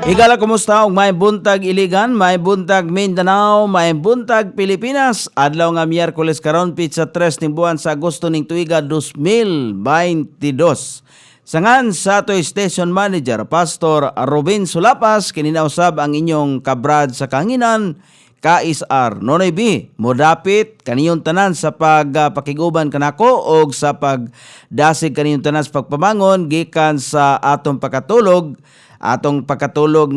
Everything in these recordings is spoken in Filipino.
Higala, kumusta? May buntag Iligan, may buntag Mindanao, may buntag Pilipinas. Adlaw nga Miyerkules karon pitsa 3 ning buwan sa Agosto ning tuiga 2022. Sangan sa ato station manager Pastor Robin Sulapas, kininausab ang inyong kabrad sa kanginan, KSR Nonoy B. Modapit kaniyong tanan sa pagpakiguban kanako o sa pagdasig kaniyong tanan sa pagpabangon gikan sa atong pagkatulog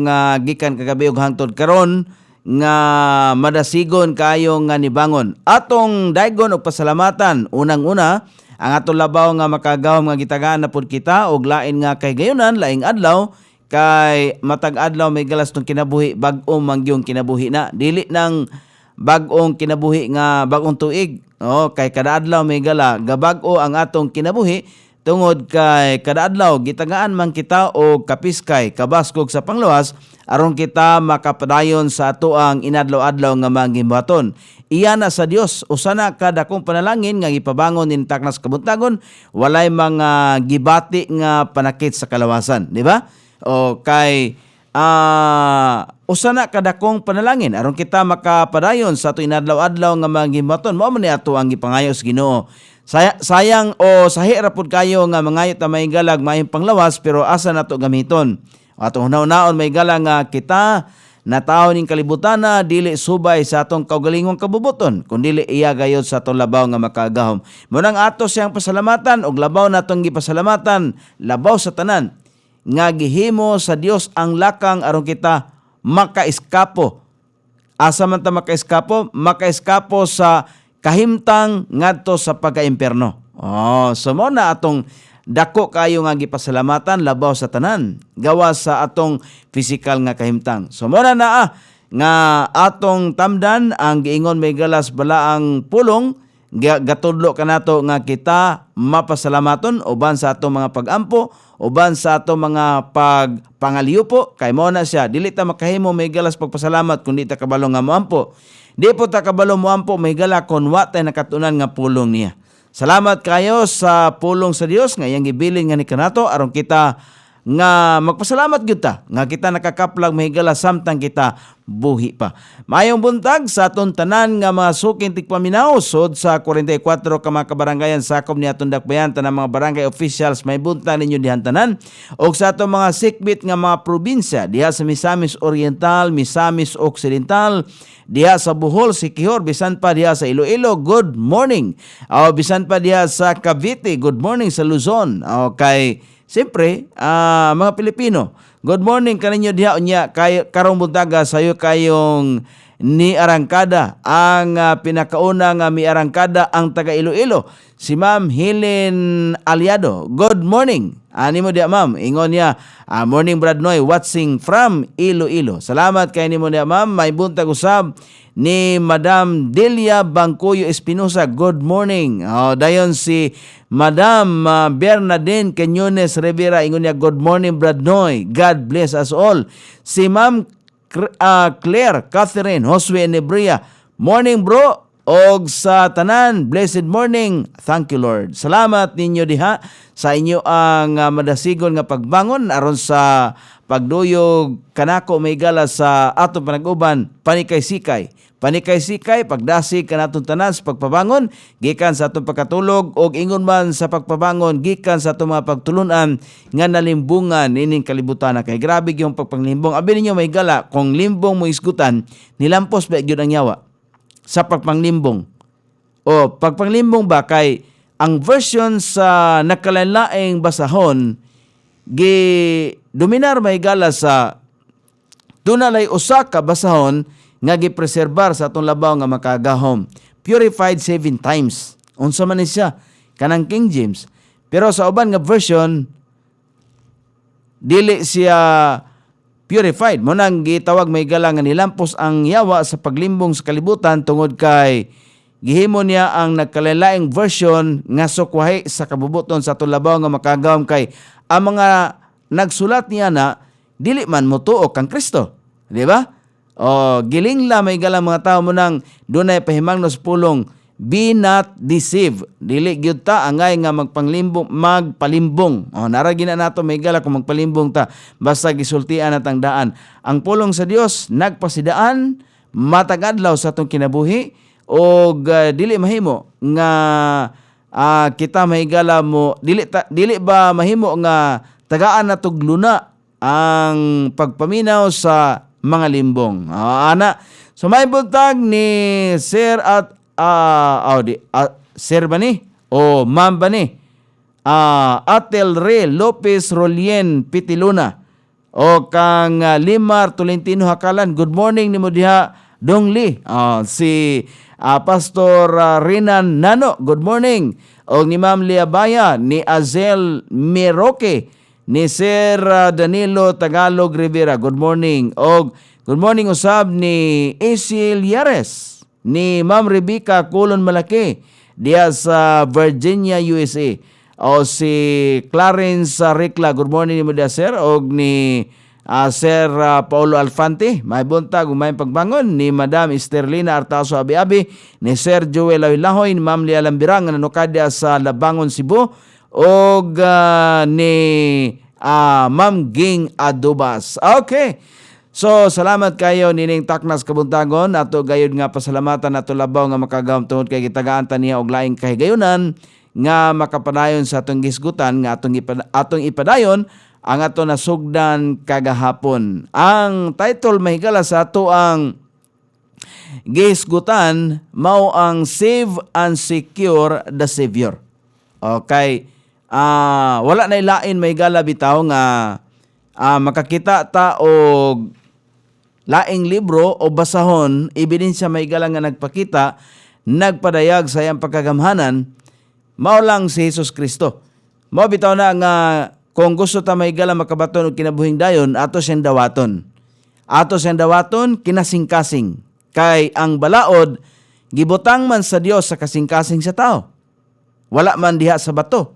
nga gikan kagabi ug hangtod karon nga madasigon kayo nga nibangon. Atong daygon og pasalamatan unang-una ang atong labaw nga makagawom nga gitagaan na pud kita og lain nga kay gayunan laing adlaw kay matag adlaw may galas tong kinabuhi bag-o mangyong kinabuhi na dili nang bag-ong kinabuhi nga bag-ong tuig. Kay kada adlaw may gala gabag-o ang atong kinabuhi. Tungod kay kada adlaw gitagaan man kita o kapiskay kabaskog sa pangluwas aron kita makapadayon sa atoang inadlaw-adlaw nga manghimuhaton. Iya na sa Dios usana kada kong panalangin nga gipabangon nin taknas kabuntagon walay mga gibati nga panakit sa kalawasan, di ba? O kay usana kada kong panalangin aron kita makapadayon sa ato inadlaw-adlaw nga manghimuhaton. Mao man ni ato ang gipangayos Ginoo. Sayang o sahi ra pud kayo nga mangayot ta may galag maayong panglawas pero asa nato gamiton. Ato hunaw-naon may galang nga kita natawo ning kalibutan na dili subay sa atong kaugalingong kabubuton kundi iya gayod sa atong labaw nga makagahom. Munang ato siyang pasalamatan og labaw natong gipasalamatan labaw sa tanan nga gihimo sa Dios ang lakang aron kita makaiskapo. Asa man ta makaiskapo? Makaiskapo sa kahimtang ngadto sa pagka-impierno. So mo na atong dako kayo nga gipasalamatan labaw sa tanan gawa sa atong physical nga kahimtang. So mo na nga atong tamdan ang giingon may galas bala ang pulong gatudlo kanato nga kita mapasalamaton uban sa atong mga pag-ampo uban sa atong mga pagpangaliupo kay mo na siya dili ta makahimo may galas pagpasalamat kundi ta kabalo nga moampo. Di po ta kabalo moampo may gala kon wa tay nakatunan nga pulong niya. Salamat kayo sa pulong sa Dios nga iyang gibilin nga ni kanato aron kita nga magpasalamat gyud ta nga kita nakakaplag mahigala samtang kita buhi pa. Mayong buntag sa aton tanan nga mga suking tigpaminaw sod sa 44 ka mga kabarangayan sakop ni atong dakbayan tanang mga barangay officials may buntag ninyo dihan tanan og sa aton mga sikbit nga mga probinsya diha sa Misamis Oriental, Misamis Occidental, diha sa Bohol, Siquijor, bisan pa diha sa Iloilo, good morning. Bisan pa diha sa Cavite, good morning sa Luzon. Kay siyempre, mga Pilipino, good morning kaninyo diha unya kay karong buntaga sayo kayong ni Arangkada ang pinakauna nga mi Arangkada ang taga Iloilo si Ma'am Helen Aliado. Good morning. Ani mo diha ma'am, ingon niya, morning Brad Noy watching from Iloilo. Salamat kay nimo diha ma'am. May buntag usab ni Madam Delia Bangkuyo Espinosa. Good morning. Dayon si Madam Bernadine Quinones Rivera ingon niya, good morning Brad Noy. God bless us all. Si Ma'am Claire Catherine Josue Nebria, morning bro. Og sa tanan, blessed morning. Thank you Lord. Salamat ninyo diha sa inyo ang madasigon nga pagbangon aron sa pagduyog kanako may gala sa atong panag-uban panikay-sikay. Panikay-sikay pagdasig kanatong tanan sa pagpabangon gikan sa atong pagkatulog og ingon man sa pagpabangon gikan sa atong mga pagtulunan nga nalimbungan ining kalibutan. Kay grabe yung pagpanglimbong. Abi ninyo may gala kung limbong mo isgutan nilampos ba gyud ang yawa sa pagpanglimbong. Pagpanglimbong ba kay ang version sa nakalain-laing basahon dominar may gala sa dunalay usa ka basahon nga gipreserbar sa atong labaw nga makagahom. Purified 7 times. Unsa man ni siya? Kanang King James. Pero sa uban nga version dili siya purified. Mo nang gitawag may gala nga nilampos ang yawa sa paglimbong sa kalibutan tungod kay gihimo niya ang nagkalalaing version nga sukwahi sa kabubuton sa atong labaw nga makagahom kay ang mga nagsulat niya na dili man motuo kang Kristo. Di ba? Giling la may galang mga tao mo nang dunay pahimangnos pulong Be not deceived. Dili gyud ta angay nga magpalimbong. Naragi na nato may gala kung magpalimbong ta basta gisultian natang daan. Ang pulong sa Dios nagpasidaan matag adlaw sa atong kinabuhi og dili mahimo nga kita mahigala mo dili ba mahimo nga tagaan natog luna ang pagpaminaw sa mga limbong. So may buntag ni Sir at Sir ba ni? O Ma'am ba ni? Atel Re Lopez Rolien Pitiluna. O kang Limar Tolentino Hakalan. Good morning ni mo diha Dongli. Si Pastor Rinan Nano. Good morning. O ni Ma'am Liabaya, ni Azel Miroque, ni Sir Danilo Tagalog Rivera. Good morning. O good morning usab ni Isil Yares, ni Ma'am Rebecca Kulon Malaki diya sa Virginia, USA. O si Clarence Ricla, good morning ni mo diya sir. O ni Sir Paulo Alfante, may buntag may pagbangon. Ni Madam Esterlina Artaso Abi-Abi, ni Sir Joel Lahoy, ni Ma'am Lia Lambirang na nukadya sa Labangon, Cebu. O ni Ma'am Ging Adubas. Okay. So, salamat kayo nining taknas kabuntagon. Ato gayud nga pasalamatan ato labaw nga makagawom tungod kay gitagaan ta niya og laing kahigayunan nga makapadayon sa atong gisgutan nga atong ipadayon ang ato nasugdan kagahapon. Ang title mahigala sa ato ang gisgutan mao ang Save and Secure the Savior. Okay. Wala na ilain mahigala bitaw nga makakita ta og laing libro o basahon, ebidensya may galang nga nagpakita, nagpadayag sa iyang pagkagamhanan, mao lang si Jesus Kristo. Mao bitaw na nga kung gusto ta may galang makabaton og kinabuhing dayon, ato siyang dawaton. Ato siyang dawaton, kinasingkasing. Kay ang balaod, gibutang man sa Dios sa kasingkasing sa tao. Wala man diha sa bato.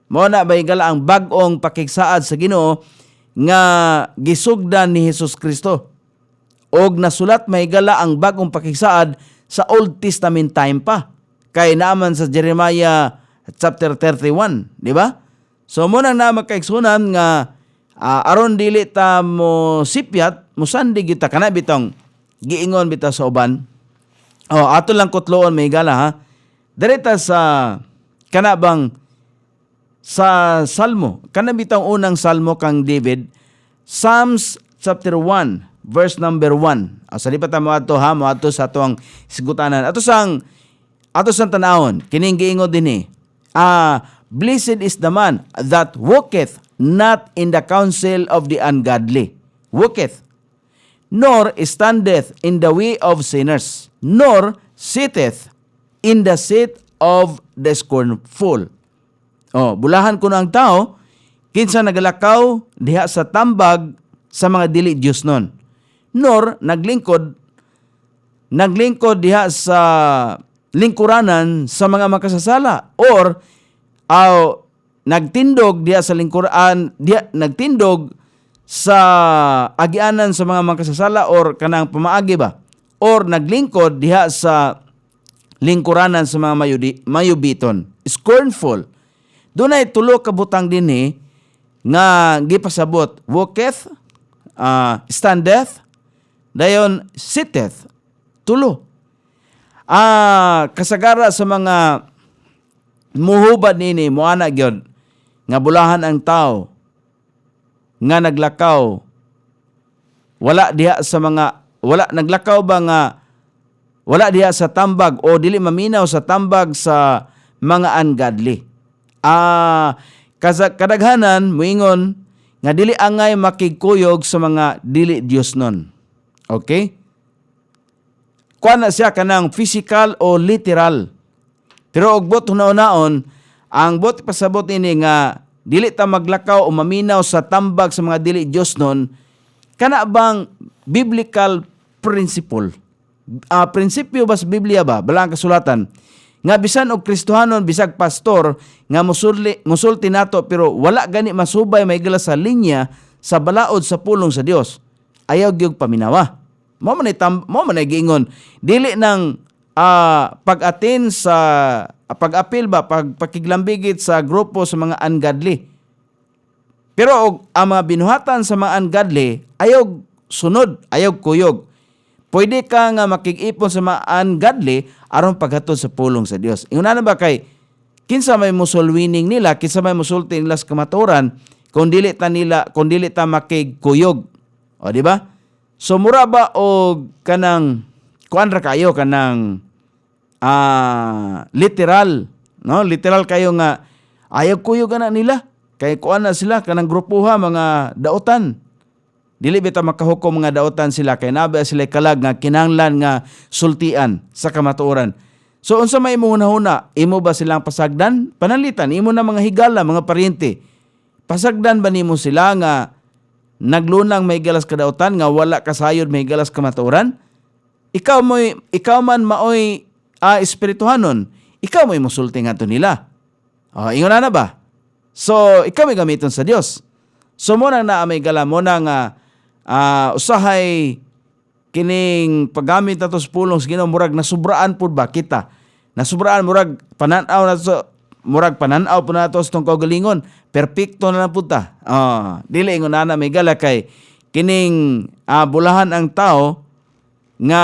Mao na may gala ang bag-ong pakigsaad sa Ginoo nga gisugdan ni Jesus Kristo. Og nasulat may gala ang bagong pakigsaad sa Old Testament time pa. Kay naaman sa Jeremiah chapter 31, di ba? So muna na magkaigsunan nga aron dili ta mo sipyat, mo sandi kita kana bitong giingon bitaw sa uban. Ato lang kutloon may gala ha. Direta sa kanabang sa Salmo, kana bitong unang Salmo kang David, Psalms chapter 1 verse number 1. Sa lipat mo ato ha, mo ato sa atong sigutanan. Ato sang tanawon, kining giingon dinhi. Blessed is the man that walketh not in the counsel of the ungodly. Walketh, nor standeth in the way of sinners, nor sitteth in the seat of the scornful. Bulahan ko na ang tao, kinsa nagalakaw diha sa tambag sa mga dili Dios nun. Nor naglingkod diha sa lingkuranan sa mga makasasala, or nagtindog diha sa nagtindog sa agianan sa mga makasasala or kanang pamaagi ba, or naglingkod diha sa lingkuranan sa mga mayubiton. Scornful. Dunay tulo ka butang dinhi nga gipasabot. Walketh, standeth, dayon sitteth. Tulo. Kasagara sa mga muhubad nini, muana gyud nga bulahan ang tao nga naglakaw. Wala diha sa mga naglakaw ba nga wala diha sa tambag o dili maminaw sa tambag sa mga ungodly. Kadaghanan moingon nga dili angay makigkuyog sa mga dili Dios nun. Okay? Kuha na siya kanang physical o literal. Pero og bot hunaon, ang bot pasabot ini nga dili ta maglakaw o maminaw sa tambag sa mga dili Dios nun, kana bang biblical principle? Prinsipyo ba sa Biblia ba? Balang kasulatan. Nga bisan og Kristohanon, bisag pastor, nga musulti nato, pero wala gani masubay may gala sa linya sa balaod sa pulong sa Dios. Ayaw gyud paminawa. Mo man giingon, dili nang pag-attend sa pag-apil ba, pagkiglambigit sa grupo sa mga ungodly. Pero ang mga binuhatan sa mga ungodly, ayaw sunod, ayaw kuyog. Pwede ka nga makig-ipon sa mga ungodly aron paghatod sa pulong sa Dios. Inguna na ba kay kinsa may musulwining nila, kinsa may musulti nila sa kamaturan, kung dili ta makigkuyog. O di ba? So mura ba og kanang kuan ra kayo kanang literal, no? Literal kayo nga ayaw kuyog na nila. Kay kuan na sila kanang grupuha mga daotan. Dili bita makahukom mga daotan sila kay nabi sila kalag nga kinahanglan nga sultian sa kamatuoran. So unsa may imo hunahuna? Imo ba silang pasagdan? Panalitan imo na mga higala, mga paryente. Pasagdan ba nimo sila nga naglunang may galas kadaotan nga wala kasayod may galas kamatuoran? Ikaw man maoy espirituhanon. Ikaw mo'y musulti nga to nila. Ingon na ba? So, ikaw may gamiton sa Dios. So, mo nang naamay gala mo nang usahay kining paggamit nato sa pulong sa Ginoo murag nasubraan pud ba kita? Nasubraan murag pananaw na so, murag pananaw po nato sa tong kaugalingon. Perpekto na lang pud ta. Dili ingon na may gala kay kining bulahan ang tao nga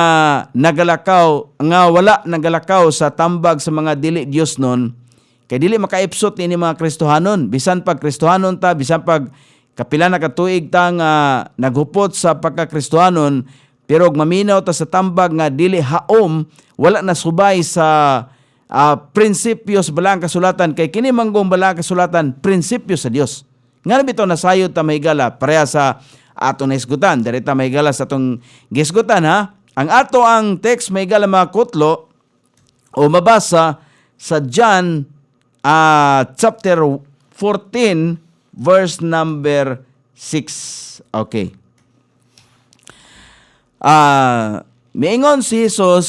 nagalakaw nga wala nagalakaw sa tambag sa mga dili Dios nun. Kay dili makaipsot ni mga Kristohanon. Bisan pag Kristohanon ta, bisan pag kapila na katuig ta nga naghupot sa pagka-Kristohanon, pero maminaw ta sa tambag nga dili haom, wala na subay sa prinsipyo sa balang kasulatan. Kay kini manggong balang kasulatan, prinsipyo sa Dios. Nga bitaw nasayod ta mahigala, pareha sa ato na isgutan. Dari ta mahigala sa atong gisgutan ha. Ang ato ang text mahigala mga kutlo o mabasa sa John chapter 14 verse number 6. Okay. Miingon si Jesus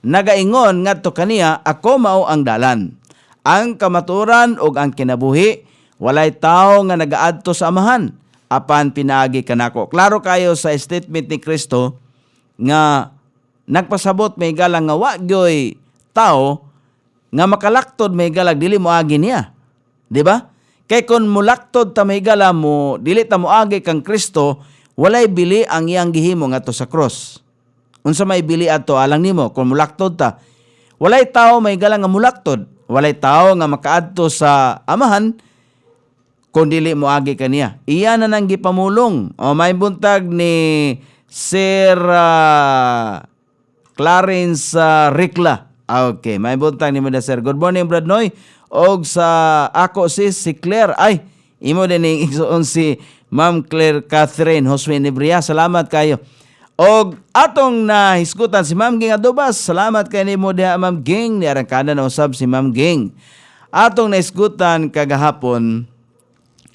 nagaingon ngadto kaniya, ako mao ang dalan, ang kamaturan ug ang kinabuhi, walay tawo nga nagaadto sa Amahan apan pinaagi kanako. Klaro kayo sa statement ni Kristo nga nagpasabot may galang nga wa gyoy tao nga makalaktod may galag dili mo agi niya. Di ba? Kay kun mulaktod ta may gala mo dili ta mo agi kang Kristo, walay bili ang iyang gihimo ngadto sa cross. Unsa may bili adto alang nimo kun mulaktod ta? Walay tao may galang nga mulaktod, walay tao nga makaadto sa Amahan kun dili mo agi kaniya. Iya na nang gipamulong. May buntag ni Sir Clarence Ricla. Okay, may buntag ni Sir. Good morning, Brad Noy. Og sa ako si Claire. Ay, imo din igsuon si Ma'am Claire Catherine Josue Nebria. Salamat kayo. Og atong nahisgutan si Ma'am Ging Adobas. Salamat kay nimo diha Ma'am Ging. Ni arangkada na usab si Ma'am Ging. Atong nahisgutan kagahapon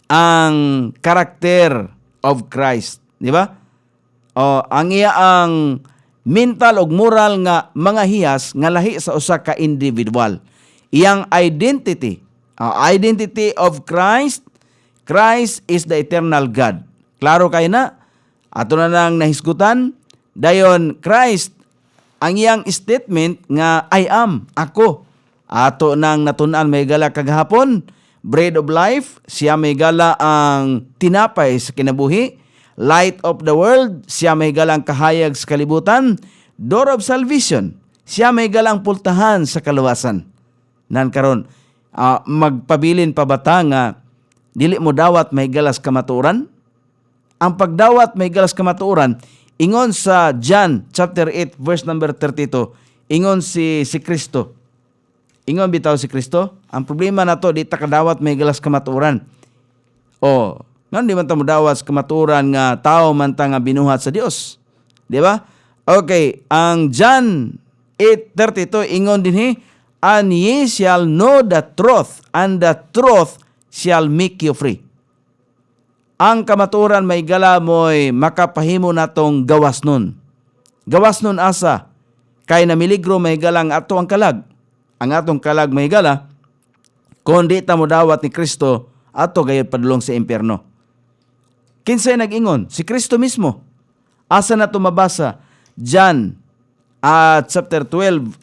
ang karakter of Christ, di ba? Ang iya ang mental ug moral nga mga hiyas nga lahi sa usa ka individual. Iyang identity, identity of Christ. Christ is the eternal God. Klaro kay na? Ato na nang nahisgutan. Dayon Christ ang iyang statement nga I am, ako. Ato nang natun-an may gala kagahapon. Bread of life, siya may gala ang tinapay sa kinabuhi. Light of the world, siya may galang kahayag sa kalibutan. Door of salvation, siya may galang pultahan sa kaluwasan. Nan karon magpabilin pa bata nga dili mo dawat may galas kamatuoran? Ang pagdawat may galas kamatuoran, ingon sa John chapter 8 verse number 32, ingon si Kristo. Ingon bitaw si Kristo, ang problema nato di ta kadawat may galas kamatuoran. Ngan di man ta modawat sa kamatuoran nga tao man ta nga binuhat sa Dios. Di ba? Okay, ang John 8:32 ingon dinhi, and ye shall know the truth, and the truth shall make you free. Ang kamatuoran may gala mo'y makapahimo natong gawas nun. Gawas nun asa, kay namiligro may galang ato ang kalag. Ang atong kalag may gala, kung di ta mo dawat ni Kristo, ato gayud padulong sa impyerno. Kinsay nag-ingon? Si Kristo mismo. Asa na tumabasa? John chapter 12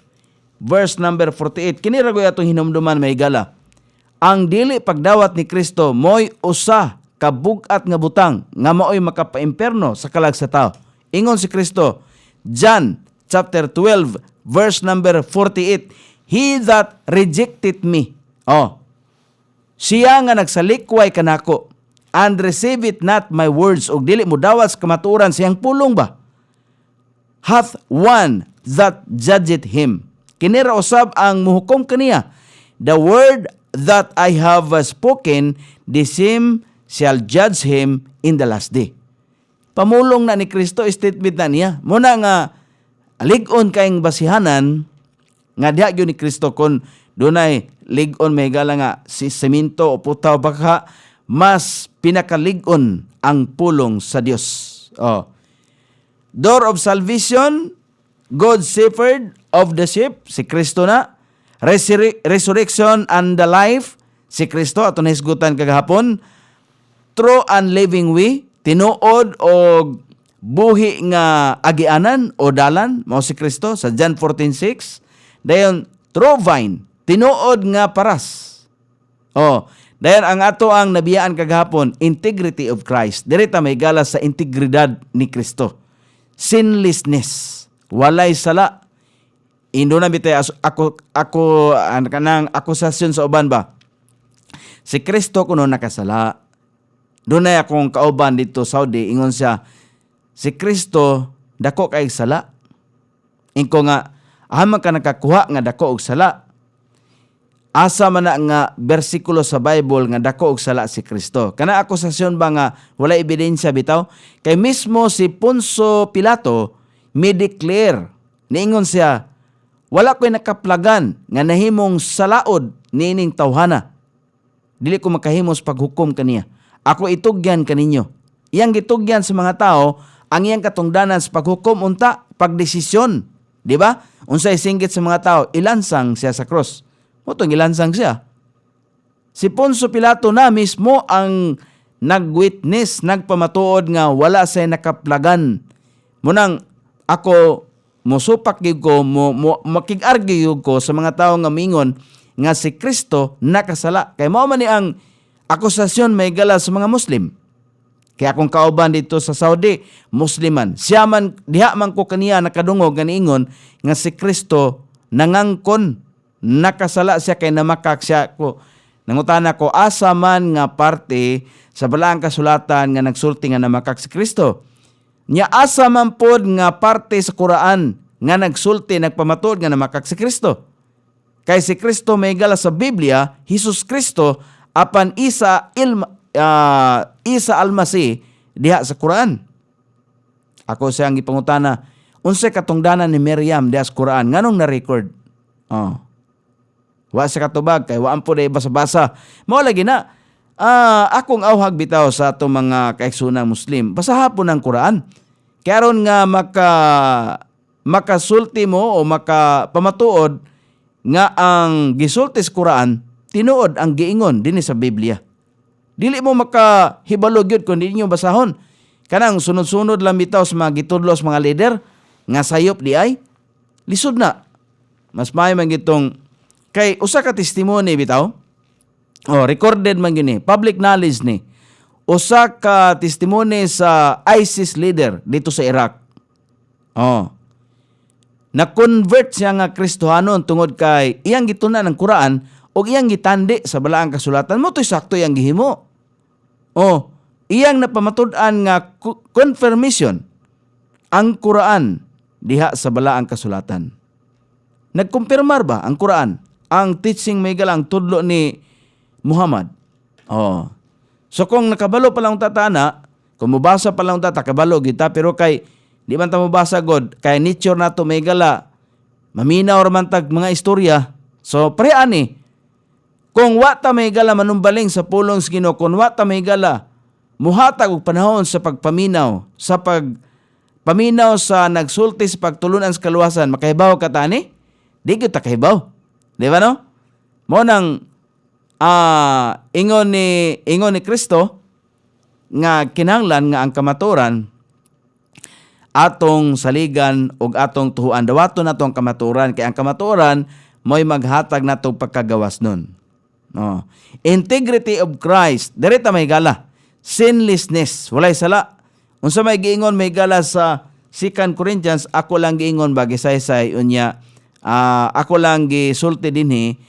verse number 48. Kini ra gyud atong hinumduman may gala. Ang dili pagdawat ni Kristo mo'y usa ka bug-at nga butang nga maoy makapaimperno sa kalag sa tao. Ingon si Kristo, John chapter 12 verse number 48, He that rejected me, siya nga nagsalikway kanako, and receive it not my words, og dili mo dawat sa kamatuoran siyang pulong ba, hath one that judgeth him. Kinira usab ang muhukom kaniya. The word that I have spoken, the same shall judge him in the last day. Pamulong na ni Kristo, statement na niya. Muna nga, lig-on kayong basihanan, nga diha gyud ni Kristo kung dunay lig-on may gala nga si semento o putaw baka, mas pinakalig-on ang pulong sa Dios. Door of salvation, good shepherd of the sheep, si Kristo na. Resurrection and the life, si Kristo, ato na hisgutan kagahapon. True and living way, tinuod o buhi nga agianan o dalan, mao si Kristo sa John 14:6. Dayon true vine, tinuod nga paras. Dayon ang ato ang nabiyaan kagahapon, integrity of Christ. Direta may gala sa integridad ni Kristo. Sinlessness, walay sala. Indo na bitay ako kanang akusasyon sa uban ba. Si Kristo kuno nakasala. Dunay akong kauban dito Saudi, ingon siya, si Kristo dako kay sala. Ingko nga aman ka nakakuha nga dako og sala. Asa man na nga bersikulo sa Bible nga dako og sala si Kristo. Kana akusasyon ba nga wala ebidensya bitaw? Kay mismo si Poncio Pilato mi-declare, niingon siya, wala ko'y nakaplagan nga nahimong salaod nining tawhana. Dili ko makahimos paghukom kaniya. Ako itugyan kaninyo. Iyang gitugyan sa mga tao, ang iyang katungdanan sa paghukom unta, pagdesisyon. Di ba? Unsay singgit sa mga tao, ilansang siya sa cross. Mutong ilansang siya. Si Poncio Pilato na mismo ang nag-witness, nagpamatuod nga wala say nakaplagan. Munang ako musupak gyud ko, makig-argue gyud ko sa mga tao nga mingon nga si Kristo nakasala. Kay mao man ni ang akusasyon may gala sa mga Muslim. Kaya akong kauban dito sa Saudi, Musliman. Siya man, diha man ko kaniya nakadungog nga niingon nga si Kristo nangangkon, nakasala siya kay namakak siya ko. Nangutana ko, asa man nga parte sa balaang kasulatan nga nagsulti nga namakak si Kristo. Nya asa man pod nga parte sa Quran nga nagsulti, nagpamatuod nga namakak si Kristo. Kay si Kristo may gala sa Biblia, Jesus Kristo, apan Isa Almasi diha sa Quran. Ako siyang ipangutana, unsay katungdanan ni Miriam diha sa Quran, nganong na-record? Wa sa katubag, kay waan po na basa-basa. Mao lagi na, akong awhag bitaw sa atong mga kaigsunang Muslim, basahapon ang Quran. Kaya ron nga makasulti mo o makapamatuod nga ang gisulti sa Quran, tinuod ang giingon dinhi sa Biblia. Dili mo makahibalog yun kung di nyo basahon. Kanang sunod-sunod lang bitaw sa mga gitudlos mga leader nga sayop di ay lisod na. Mas may man gitong kay usa ka testimony bitaw. Recorded man gini, public knowledge ni. Usa ka testimony sa ISIS leader dito sa Iraq. Na-convert siya nga Kristohanon tungod kay iyang gitunan ng Quran o iyang gitandi sa balaang kasulatan mo, to'y sakto iyang gihimo. Iyang napamatud-an nga confirmation ang Quran diha sa balaang kasulatan. Nagkumpirmar ba ang Quran? Ang teaching may galang tudlo ni Muhammad. So kung nakabalo pa lang tatana, kung mubasa pa lang tata, kabalo kita, pero kay di man ta mubasa god, kay nature na to may gala, maminaw raman tag mga istorya. So pre ani, kung wata may gala manumbaling sa pulong sa Ginoo, kung wata may gala muhatag og panahon sa pagpaminaw, sa pagpaminaw sa nagsulti sa pagtulunan sa kaluwasan, makahibaw ka tani? Di gyud ta kahibaw. Di ba no? Mo nang ingon ni Kristo nga kinahanglan nga ang kamaturan atong saligan ug atong tuhuan. Dawaton natong kamatuoran kay ang kamatuoran mo'y maghatag natong pagkagawas nun. No. Integrity of Christ, direta may gala. Sinlessness, walay sala. Unsa may giingon may gala sa 2 Corinthians, ako lang giingon ba gisaysay unya, ako lang gisulti dinhi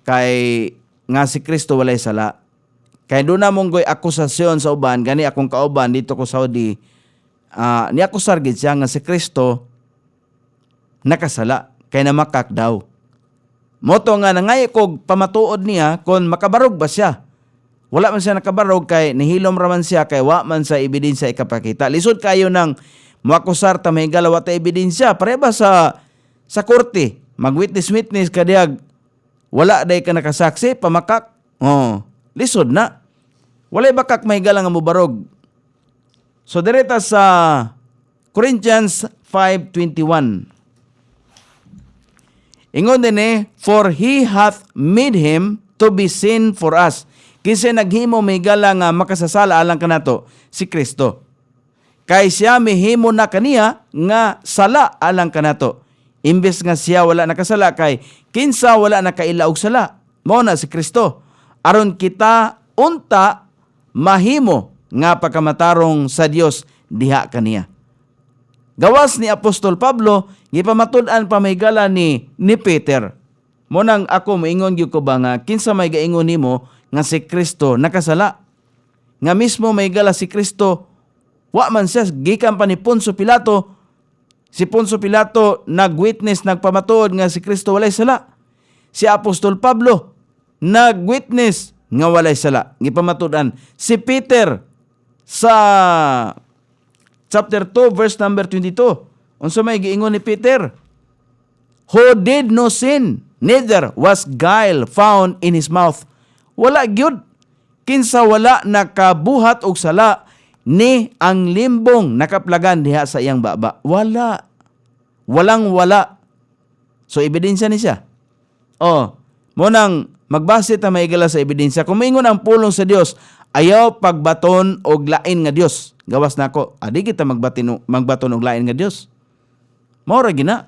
kay nga si Kristo walay sala. Kay doon na mong goy akusasyon sa uban, gani akong kauban dito ko Saudi, ni ako sargid siya nga si Kristo nakasala, kay namakak daw. Moto nga nangay kog pamatuod niya kung makabarog ba siya. Wala man siya nakabarog kay nihilom raman siya kay wa man sa ebidensya ikapakita. Lisod kayo ng makusar ta may galawa ta ebidensya. Pare ba sa korte, mag-witness kadiyag wala day ka nakasaksi, pamakak. Lisod na. Walay bakak may galang nga mubarog. So direta sa Corinthians 5:21. Ingon din for he hath made him to be sin for us. Kasi naghimo may gala nga makasasala alang kanato si Kristo. Kay siya mihimo na kaniya nga sala alang kanato. Imbes nga siya wala nakasala kay kinsa wala nakailaog sala. Mao na si Kristo. Aron kita unta mahimo nga pagkamatarong sa Dios diha kaniya. Gawas ni Apostol Pablo, gipamatud-an pa may gala ni Peter. Munang ako moingon gyud ko ba nga kinsa may gaingon nimo nga si Kristo nakasala. Nga mismo may gala si Kristo, wa man siya gikan pa ni Poncio Pilato. Si Poncio Pilato nag-witness, nagpamatuod nga si Kristo walay sala. Si Apostol Pablo nag-witness nga walay sala. Gipamatud-an si Peter sa chapter 2 verse number 22. Unsa may giingon ni Peter? Who did no sin, neither was guile found in his mouth. Wala gyud kinsa wala nakabuhat og sala ni ang limbong nakaplagan diha sa iyang baba. Wala. Walang wala. So ebidensya ni siya. Mo nang magbase ta maigala sa ebidensya. Kung maingon ang pulong sa Dios, ayaw pagbaton og lain nga Dios. Gawas nako, adi kita magbaton og lain nga Dios. Mao ra gina.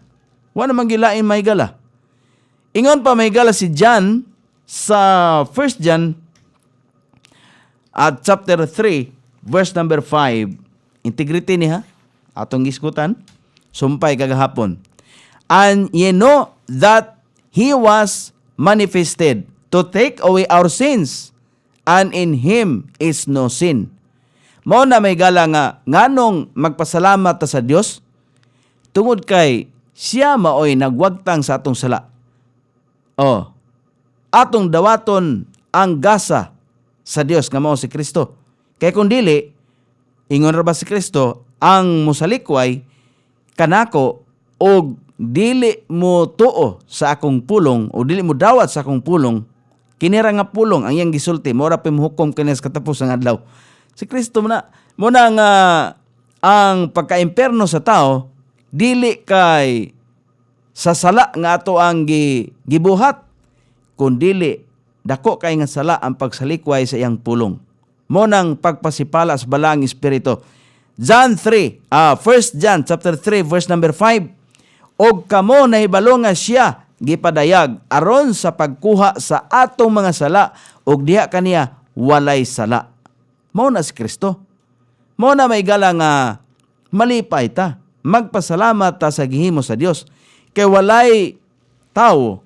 Wa na mangilain maigala. Ingon pa maigala si John sa 1 John at chapter 3 verse number 5. Integrity niya atong giskutan, sumpay kagahapon. And ye know that he was manifested to take away our sins, and in him is no sin. Mao na may gala nga nganong magpasalamat ta sa Dios tungod kay siya maoy nagwagtang sa atong sala. Atong dawaton ang gasa sa Dios nga mao si Kristo. Kay kung dili, ingon ra ba si Kristo ang musalikway kanako og dili mo tuo sa akong pulong o dili mo dawat sa akong pulong, kinira nga pulong ang iyang gisulti, mora pa muhukom kaniya sa katapos ng adlaw. Si Kristo mo na nga ang pagka-imperno sa tao dili kay sa sala nga ato ang gibuhat, kundili dako kay nga sala ang pagsalikway sa iyang pulong. Mo nang pagpasipala sa balang espiritu. John 3, 1 John chapter 3 verse number 5. Og kamo nahibalo nga siya gipadayag aron sa pagkuha sa atong mga sala og diha kaniya walay sala. Mao na si Kristo. Mao na may gala nga malipay ta, magpasalamat ta sa gihimo sa Dios. Kay walay tao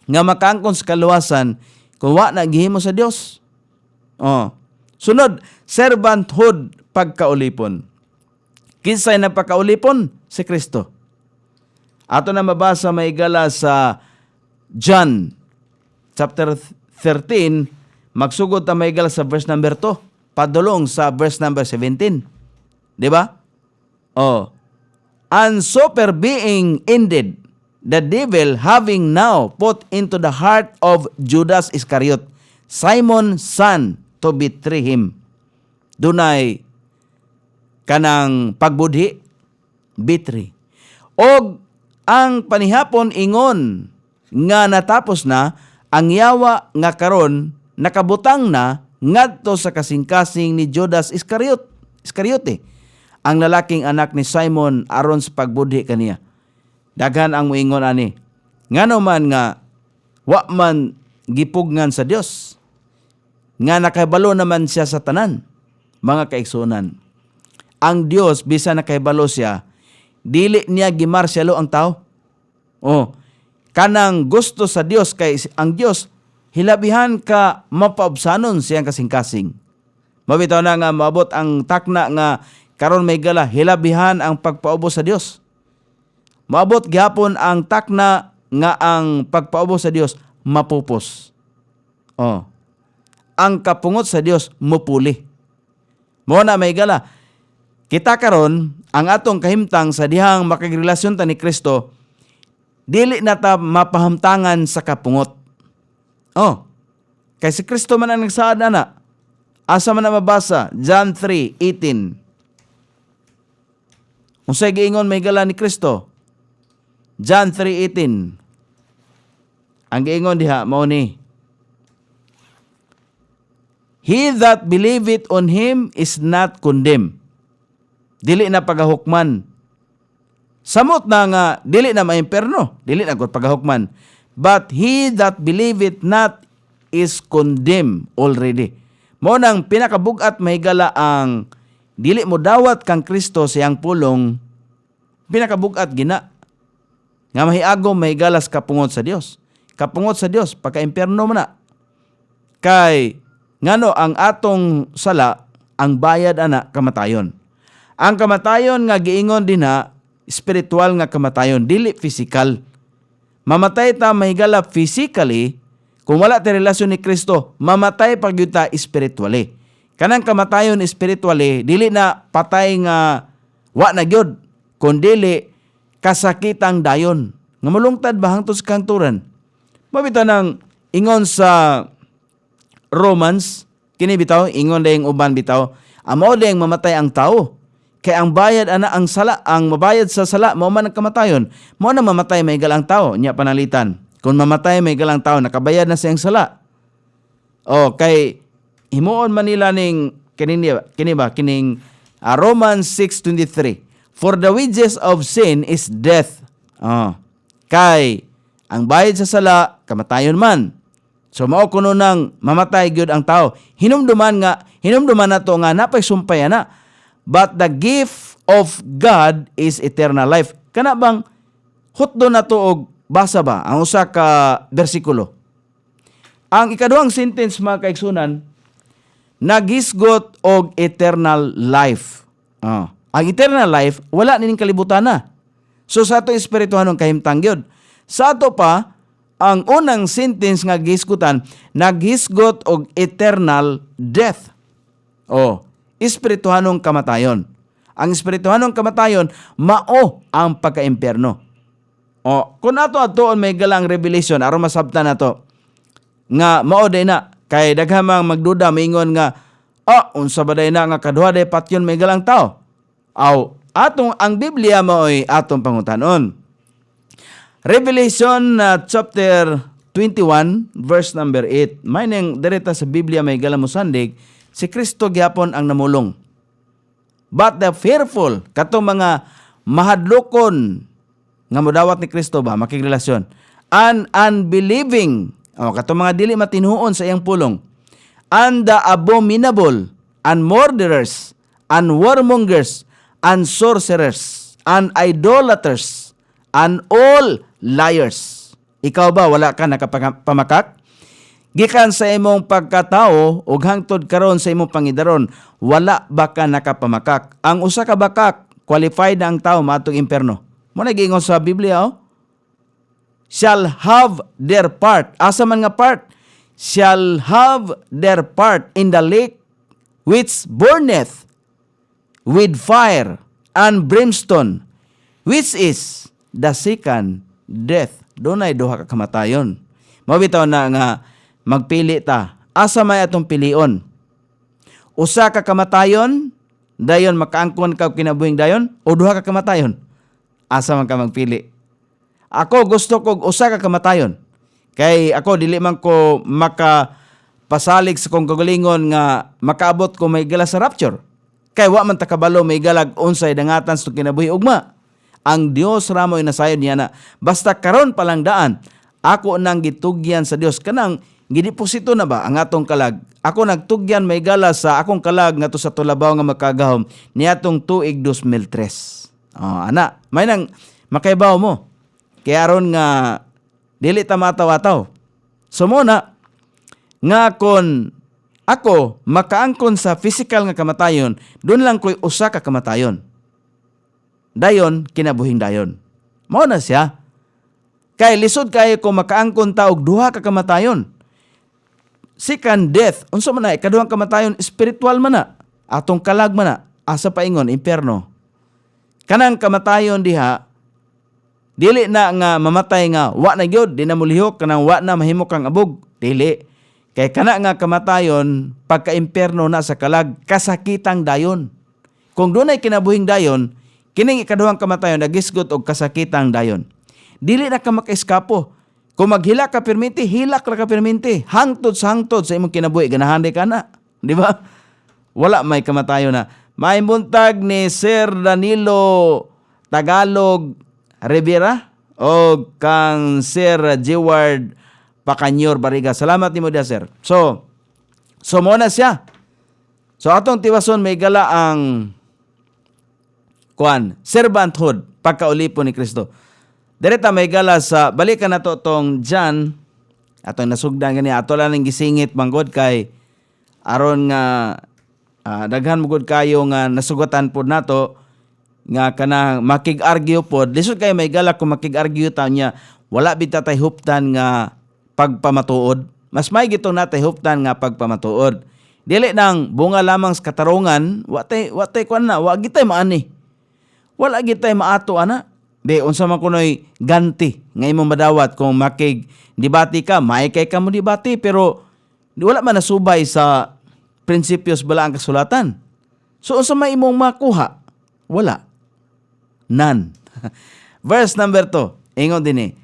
nga makaangkon sa kaluwasan kung wa na gihimo sa Dios. Sunod, servanthood pagkaulipon. Kinsay nagpakaulipon? Si Kristo. Ato na mabasa may gala sa John chapter 13, magsugod ta may gala sa verse number 2, padulong sa verse number 17. Di ba? And super being ended, the devil having now put into the heart of Judas Iscariot, Simon's son, to betray him. Dunay kanang pagbudhi, betray. Og ang panihapon ingon nga natapos na ang yawa nga karon nakabutang na ngadto sa kasing-kasing ni Judas Iscariote. ang lalaking anak ni Simon aron sa pagbudhi kaniya. Daghan ang moingon ani. Ngano man nga wa man gipugngan sa Dios. Nga nakahibalo naman siya sa tanan. Mga kaigsunan. Ang Dios bisan nakahibalo siya, dili niya gimarsyalo ang tao. Kanang gusto sa Dios kay ang Dios hilabihan ka mapaubsanon siyang kasing-kasing. Mabitaw na nga maabot ang takna nga karon may gala hilabihan ang pagpaubos sa Dios. Maabot gihapon ang takna nga ang pagpaubos sa Dios mapupos. Ang kapungot sa Dios mupuli. Mo na may gala. Kita karon ang atong kahimtang sa dihang makagrelasyon ta ni Kristo, dili na ta mapahamtangan sa kapungot. Kay si Kristo man ang nagsaad na. Asa man na mabasa? John 3:18. Unsay giingon may gala ni Kristo? John 3:18. Ang giingon diha mao ni, He that believeth on him is not condemned. Dili na pagahukman. Samot na nga dili na maimperno, dili na gud pagahukman. But he that believeth not is condemned already. Mao nang pinakabug-at mahigala ang dili mo dawat kang Kristo sa iyang pulong, pinakabug-at gina. Nga mahiagom mahigalas kapungot sa Dios. Kapungot sa Dios pagka-impierno man na. Kay ngano ang atong sala ang bayad ana kamatayon. Ang kamatayon nga giingon din spiritual nga kamatayon, dili physical. Mamatay ta mahigala physically, kung wala ta relasyon ni Kristo, mamatay pag yun ta spiritually. Kanang kamatayon spiritually, dili na patay nga wa na gyud, kundi kasakitang dayon. Nga mulungtad ba hangtod sa kanturan? Mabita ng ingon sa Romans, kini bitaw, ingon dayang uban bitaw, amo dayang mamatay ang tao. Kaya ang bayad ana ang sala, ang mabayad sa sala mao man ang kamatayon. Mao na mamatay may galang tao, nya panalitan. Kung mamatay may galang tao, nakabayad na siyang sala. Kay himuon man nila ning kining Romans 6:23. For the wages of sin is death. Kay ang bayad sa sala kamatayon man. So mao kuno nang mamatay gyud ang tao. Hinumduman nato nga napay sumpay ana. But the gift of God is eternal life. Kana bang hutdo na to og basa ba ang usa ka bersikulo? Ang ikaduhang sentence mga kaigsunan, nagisgot og eternal life. Ang eternal life wala nining kalibutan na. So sa ato espirituhanong kahimtang gyud. Sa ato pa ang unang sentence nga gisgutan, nagisgot og eternal death. Espirituhanong kamatayon. Ang espirituhanong kamatayon, mao ang pagka-impyerno. Kung ato-atoon may galang revelation, aron masabtan nato, nga mao day na, kay daghamang magduda, maingon nga, unsa ba day na nga kaduha day patyon may galang tao? Ang Biblia mao'y atong pangutanon. Revelation chapter 21, verse number 8. May nang direta sa Biblia may galang musandig, si Kristo gyapon ang namulong. But the fearful, katong mga mahadlokon nga modawat ni Kristo ba, makigrelasyon, and unbelieving, katong mga dili matinuon sa iyang pulong, and the abominable, and murderers, and warmongers, and sorcerers, and idolaters, and all liars. Ikaw ba, wala ka nakapamakak? Gikan sa imong pagkatao ug hangtod karon sa imong pangidaron, wala ba ka nakapamakak? Ang usa ka bakak, qualified na ang tao maatong impierno. Mo na giingon sa Biblia, shall have their part. Asa man nga part? Shall have their part in the lake which burneth with fire and brimstone, which is the second death. Dunay duha ka kamatayon. Mabitaw na nga magpili ta. Asa may atong pilion? Usa ka kamatayon, dayon makaangkon ka kinabuhing dayon, o duha ka kamatayon? Asa man ka magpili? Ako gusto kog usa ka kamatayon. Kay ako dili man ko makapasalig sa kong kagalingon nga makaabot ko may gala sa rapture. Kay wa man takabalo may galag unsay dangatan sa kinabuhi ugma. Ang Dios ramoy nasayon niya na basta karon palang daan ako nang gitugyan sa Dios kanang gideposito na ba ang atong kalag. Ako nagtugyan may gala sa akong kalag ngadto sa tulabaw nga makagahom niadtong tuig 2003. Ana, may nang makaibaw mo. Kaya aron nga dili ta mataw-ataw. So muna nga kon ako makaangkon sa physical nga kamatayon, doon lang ko'y usa ka kamatayon. Dayon, kinabuhing dayon. Mao na siya. Kay lisod kayo kung makaangkon ta og duha ka kamatayon. Second death, unsa man na ikaduhang kamatayon spiritual man na, atong kalag man na, asa paingon impierno. Kanang kamatayon diha dili na nga mamatay nga wa na gyud, di na mulihok kanang wa na mahimo kang abog, dili. Kay kana nga kamatayon, pagka-impierno na sa kalag, kasakitang dayon. Kung dunay kinabuhing dayon, kining ikaduhang kamatayon nagisgot og kasakitang dayon. Dili na ka maka-eskapo. Kung maghila ka perminti, hilak ra ka perminti. Hangtod sa imong kinabuhi, ganahan ka na. Di ba? Wala may kamatayon na. May buntag ni Sir Danilo Tagalog Rivera o kang Sir Jeward Pakanyor Bariga. Salamat nimo dia, sir. So mo na siya. So atong tiwason may gala ang servanthood pagkaulipon ni Kristo. Direta may gala sa balikan nato tong John atong nasugdan gani ato lang ning gisingit manggod kay aron nga daghan mo gud kayo nga nasugatan pod nato nga kanang makig-argue pod. Lisod kay may gala kung makig-argue ta niya wala bita tay huptan nga pagpamatuod. Mas may gitong natay huptan nga pagpamatuod. Dili nang bunga lamang sa katarungan, wa tay kuan na, wa gitay maani. Wala gitay maato ana. Be unsa man kunoy ganti nga imong madawat kung makig debate ka, may kay ka mo debate pero wala man nasubay sa prinsipyos bala ang kasulatan. So unsa may imong makuha? Wala. None. Verse number 2. Ingon dinhi.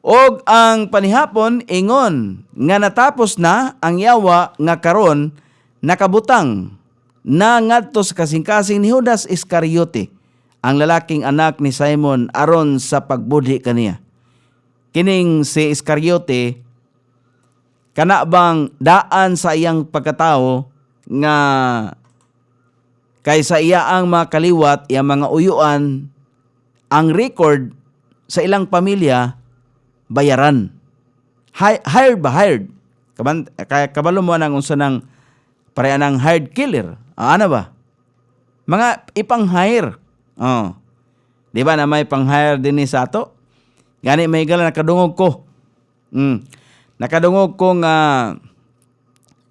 Og ang panihapon ingon nga natapos na ang yawa nga karon nakabutang na ngadto sa kasing-kasing ni Judas Iscariote, ang lalaking anak ni Simon aron sa pagbudhi kaniya. Kining si Iscariote kana bang daan sa iyang pagkatao nga kaysa iya ang mga kaliwat, iyang mga uyuan, ang record sa ilang pamilya bayaran. Hired. Kaya kabalo mo nang unsa nang pareha ng hired killer. Ano ba? Mga ipang-hire. Di ba na may pang-hire din sa ato? Gani may gala nakadungog ko. Nakadungog ko nga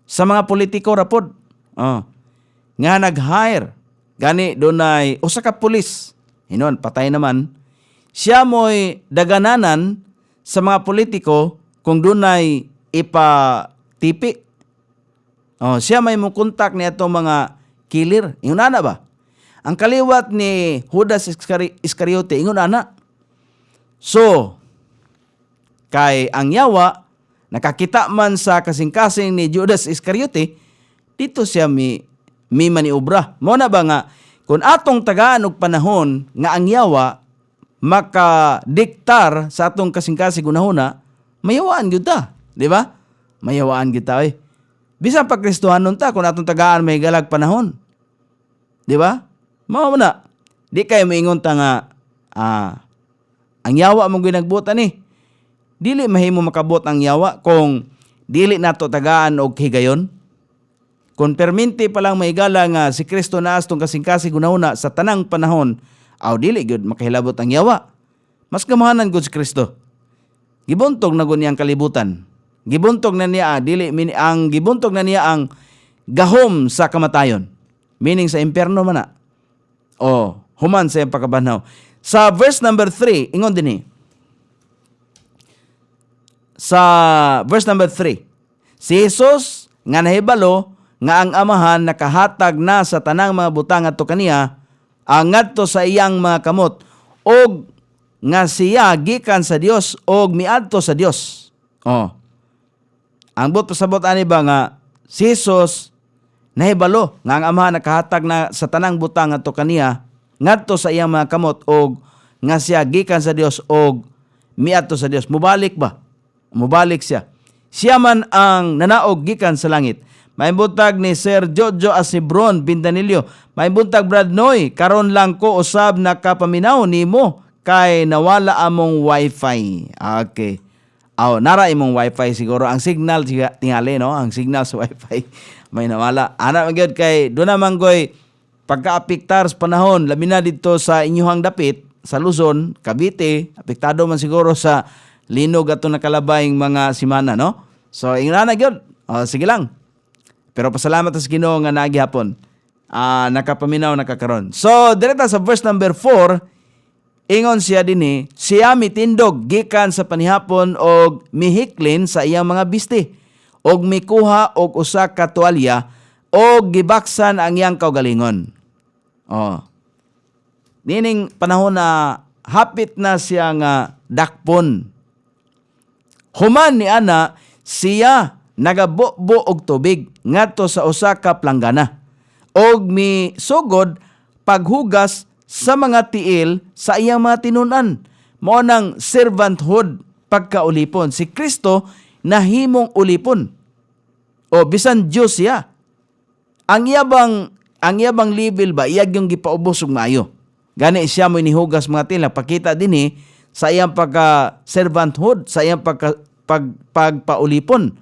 sa mga politiko rapod. Nga nag-hire. Gani dunay usa ka pulis. Hinon patay naman. Siya mo'y dagananan sa mga politiko kung dunay ipatipi. Siya may mong kontak ni atong mga killer. Ingon ana ba? Ang kaliwat ni Judas Iscariote, ingon ana. So, kay ang yawa, nakakita man sa kasing-kasing ni Judas Iscariote, dito siya mi maniobra. Mo na ba nga, kung atong tagaan og panahon nga ang yawa makadiktar sa atong kasing-kasing unahuna, mayawaan gyud ta, di ba? Mayawaan gyud ta bisan pag Kristohanon ta kung atong tagaan may galag panahon. Di ba? Mao na. Di kay moingon ta nga ang yawa mong ginagbutan ni. Dili mahimo makabot ang yawa kung dili nato tagaan og higayon. Kung perminti pa lang maigala nga si Kristo naas tong kasing-kasing unahuna sa tanang panahon, aw dili gyud makahilabot ang yawa. Mas gamahanan gud si Kristo. Gibuntog na gud niyang kalibutan. Gibuntog na niya gibuntog na niya ang gahom sa kamatayon. Meaning sa impierno man na. Human sa iyang pagkabanhaw. Sa verse number 3, ingon dinhi. Sa verse number 3, si Jesus nga nahibalo nga ang amahan nakahatag na sa tanang mga butang adto kaniya ngadto sa iyang mga kamot og nga siya gikan sa Dios og miadto sa Dios. Ang but pasabot ani ba nga si Jesus nahibalo nga ang amahan nakahatag na sa tanang butang ngadto kaniya ngadto sa iyang mga kamot og nga siya gikan sa Dios og miadto sa Dios. Mubalik ba? Mubalik siya. Siya man ang nanaog gikan sa langit. May buntag ni Sir Jojo Asibron Bindanilyo. May buntag Brad Noy, karon lang ko usab nakapaminaw nimo kay nawala among wifi. Okay. Nara imong wifi siguro ang signal tingali no, ang signal sa wifi may nawala. Ana magyud kay do naman goy pagka-apektar sa panahon labi na dito sa inyong dapit sa Luzon, Cavite, apektado man siguro sa linog ato nakalabayng mga simana no. So ingana gyud. Sige lang. Pero pasalamat sa Ginoo nga nagihapon. Nakapaminaw nakakaron. So direta sa verse number 4, ingon siya dinhi, siya mitindog gikan sa panihapon og mihiklin sa iyang mga biste og mikuha og usa ka tuwalya og gibaksan ang iyang kaugalingon. Nining panahon na hapit na siya nga dakpon. Human ni ana siya nagabubo og tubig ngadto sa usa ka planggana og misugod paghugas sa mga tiil sa iyang mga tinunan. Mao nang servanthood pagkaulipon. Si Kristo nahimong ulipon. O bisan Diyos siya. Ang iyabang level ba iyag yung gipaubos og maayo. Gani siya mo inihugas mga tiil. Pakita dinhi sa iyang pagka-servanthood, sa iyang pagpaulipon.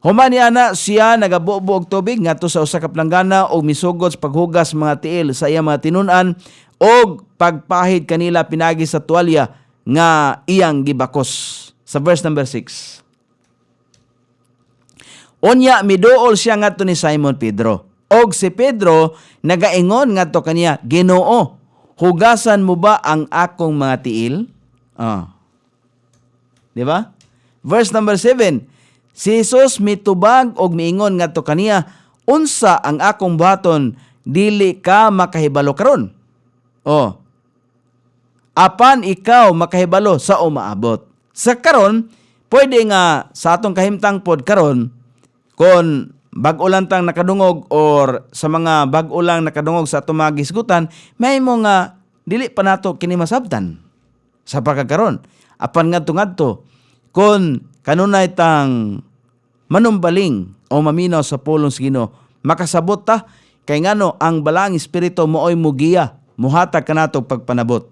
Human ni ana siya nagabubo og tubig ngadto sa usa ka planggana og misugod sa paghugas mga tiil sa iyang mga tinunan og pagpahid kanila pinagi sa tuwalya nga iyang gibakos. Sa verse number 6. Unya miduol siya ngadto ni Simon Pedro. Og si Pedro nagaingon ngadto kaniya, Ginoo, hugasan mo ba ang akong mga tiil? Di ba? Verse number 7. Si Jesus mitubag og miingon ngadto kaniya, unsa ang akong buhaton dili ka makahibalo karon? Apan ikaw makahibalo sa umaabot. Sa karon, pwede nga sa atong kahimtang pod karon kon bag-o lang tang nakadungog or sa mga bag-o lang nakadungog sa atong mga gisgutan, may mo nga dili pa nato kini masabtan sa pagkakaron. Apan ngadto kon kanunay tang manumbaling o maminaw sa pulong sa Ginoo, makasabot ta kay ngano ang balang espiritu mooy mugiya, muhatag kanato pagpanabot.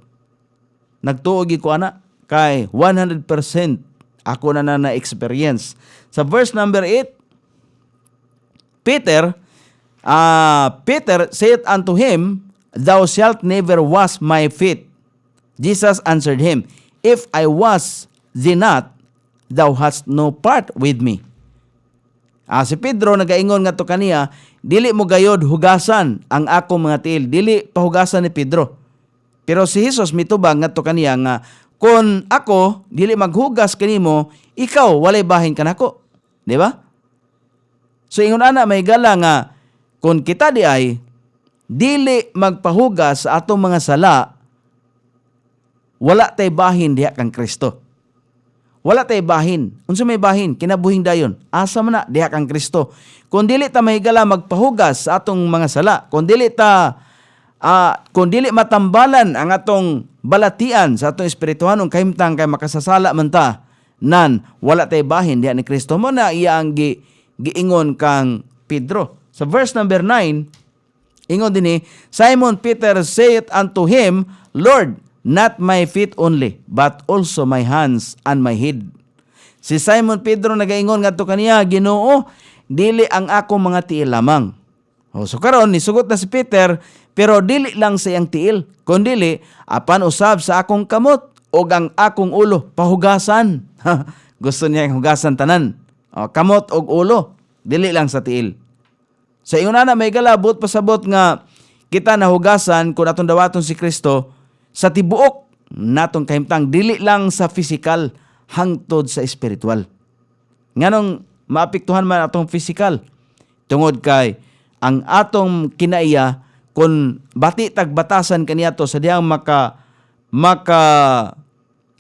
Nagtuog ko ana kay 100% ako na experience. Sa verse number 8, Peter said unto him, Thou shalt never wash my feet. Jesus answered him, If I wash thee not, thou hast no part with me. Si Pedro nagaingon ngadto kaniya, dili mo gayod hugasan ang akong mga tiil, dili pahugasan ni Pedro. Pero si Jesus mitubag ngadto kaniya nga kun ako dili maghugas kanimo, ikaw walay bahin kanako. Di ba? So ingon ana may gala nga kun kita di ay dili magpahugas sa atong mga sala, wala tay bahin diha kang Kristo. Wala tay bahin. Unsa may bahin? Kinabuhing dayon. Asa man na diha kang Kristo. Kung dili ta mahigala magpahugas sa atong mga sala, kung dili matambalan ang atong balatian sa atong espirituhanong kahimtang kay makasasala man ta, wala tay bahin diha ni Kristo. Mo na iya ang giingon kang Pedro. Sa verse number 9, ingon dinhi, Simon Peter said unto him, Lord, not my feet only, but also my hands and my head. Si Simon Pedro nagaingon ngadto kaniya, Ginoo, dili ang akong mga tiil lamang. So karon nisugot na si Peter, pero dili lang sa iyang tiil, kundi apan usab sa akong kamot o ang akong ulo pahugasan. Gusto niya hugasan tanan. Kamot og ulo, dili lang sa tiil. Sa ingon na may galabot pasabot nga kita nahugasan kung atong dawaton si Kristo sa tibuok natong kahimtang, dili lang sa physical, hangtod sa spiritual. Nganong maapektuhan man atong physical tungod kay ang atong kinaiya kung bati tagbatasan kaniadto sa diyang maka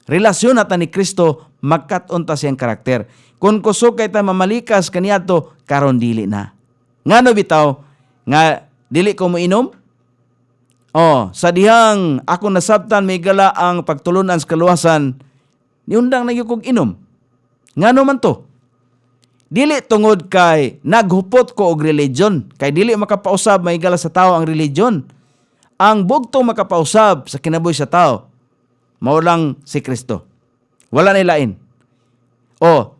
relasyon nata ni Kristo, magkat-on ta siyang karakter. Kung kusog kay ta mamalikas kaniadto, karon dili na. Ngano bitaw, nga dili ko moinom? Sa dihang ako nasabtan may gala ang pagtulunan sa kaluwasan, niundang na gyud kog inom. Ngano man to? Dili tungod kay naghupot ko og religion, kay dili makapausab may gala sa tao ang religion. Ang bugtong makapausab sa kinabuhi sa tao, mao lang si Kristo. Wala na lain.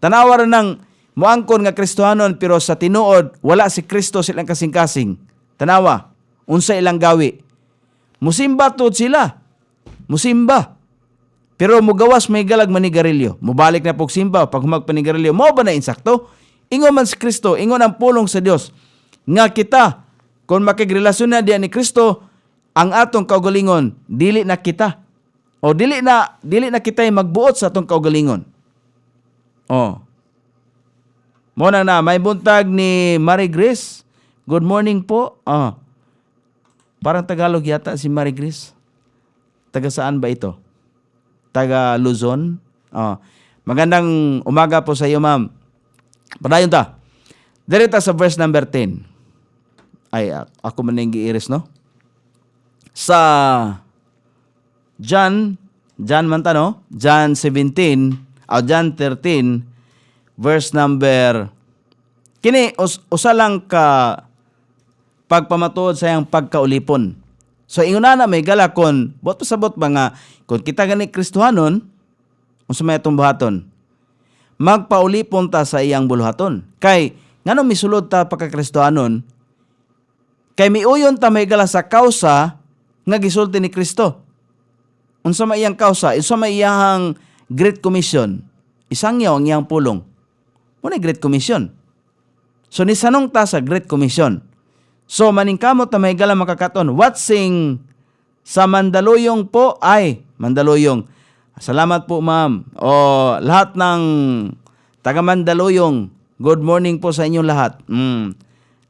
Tanawa ra ng muangkon nga Kristohanon pero sa tinuod wala si Kristo silang kasing-kasing. Tanawa, unsa ilang gawi? Musimba tuod sila. Musimba. Pero mugawas may galag manigarilyo. Mubalik na pog simba pag humagpanigarilyo. Mo ba na insakto? Ingon man si Kristo, ingon ang pulong sa Dios. Nga kita, kung makigrelasyon na diyan ni Kristo, ang atong kaugalingon, dili na kita. Dili na kita magbuot sa atong kaugalingon. Mo na may buntag ni Marie Grace. Good morning po. Parang Tagalog yata si Marie Grace. Taga saan ba ito? Taga Luzon. Magandang umaga po sa iyo, ma'am. Padayon ta. Direta sa verse number 10. Ay, ako man yung giiris, no? Sa John man ta, no? John 17, John 13, verse number, kini, usa lang ka pagpamatuod sa iyang pagkaulipon. So, inguna na may gala kon, bot pasabot ba nga, kung kita gani Kristohanon, unsa may atong buhaton, magpaulipon ta sa iyang buluhaton. Kay, ngano misulod ta pagka-Kristohanon, kay miuyon ta may gala sa kausa, nga gisulti ni Kristo. Unsa may iyang kausa, unsa may iyang Great Commission, isang yaw ang iyang pulong. Muna Great Commission. So, nisanong ta sa Great Commission. So, maningkamot na may gala makakaton. Watsing sa Mandaluyong po ay, Mandaluyong. Salamat po, ma'am. Lahat ng taga Mandaluyong, good morning po sa inyong lahat.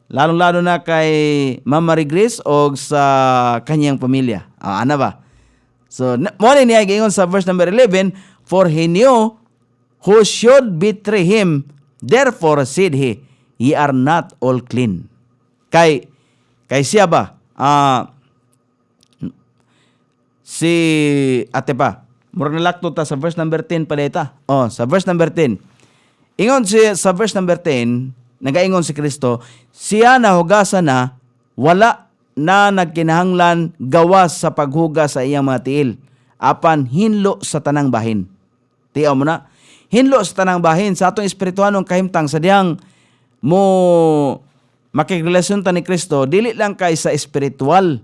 Lalong-lalo na kay Ma'am Marie Grace o sa kanyang pamilya. Ano ba? So, muna niya gingon sa verse number 11, for he knew who should betray him, therefore said he, ye are not all clean. Kay siya ba? Si ate pa. Murag nalakto ta sa verse number 10 pa data. Sa verse number 10. Ingon sa verse number 10, nagaingon si Kristo, siya nahugasan na, wala na nagkinahanglan gawas sa paghugas sa iyang mga tiil. Apan hinlo sa tanang bahin. Tiyaw mo na. Hinlo sa tanang bahin sa atong espirituhanong kahimtang sa diyang mo makigrelasyon ta ni Kristo, dili lang kay sa espiritual,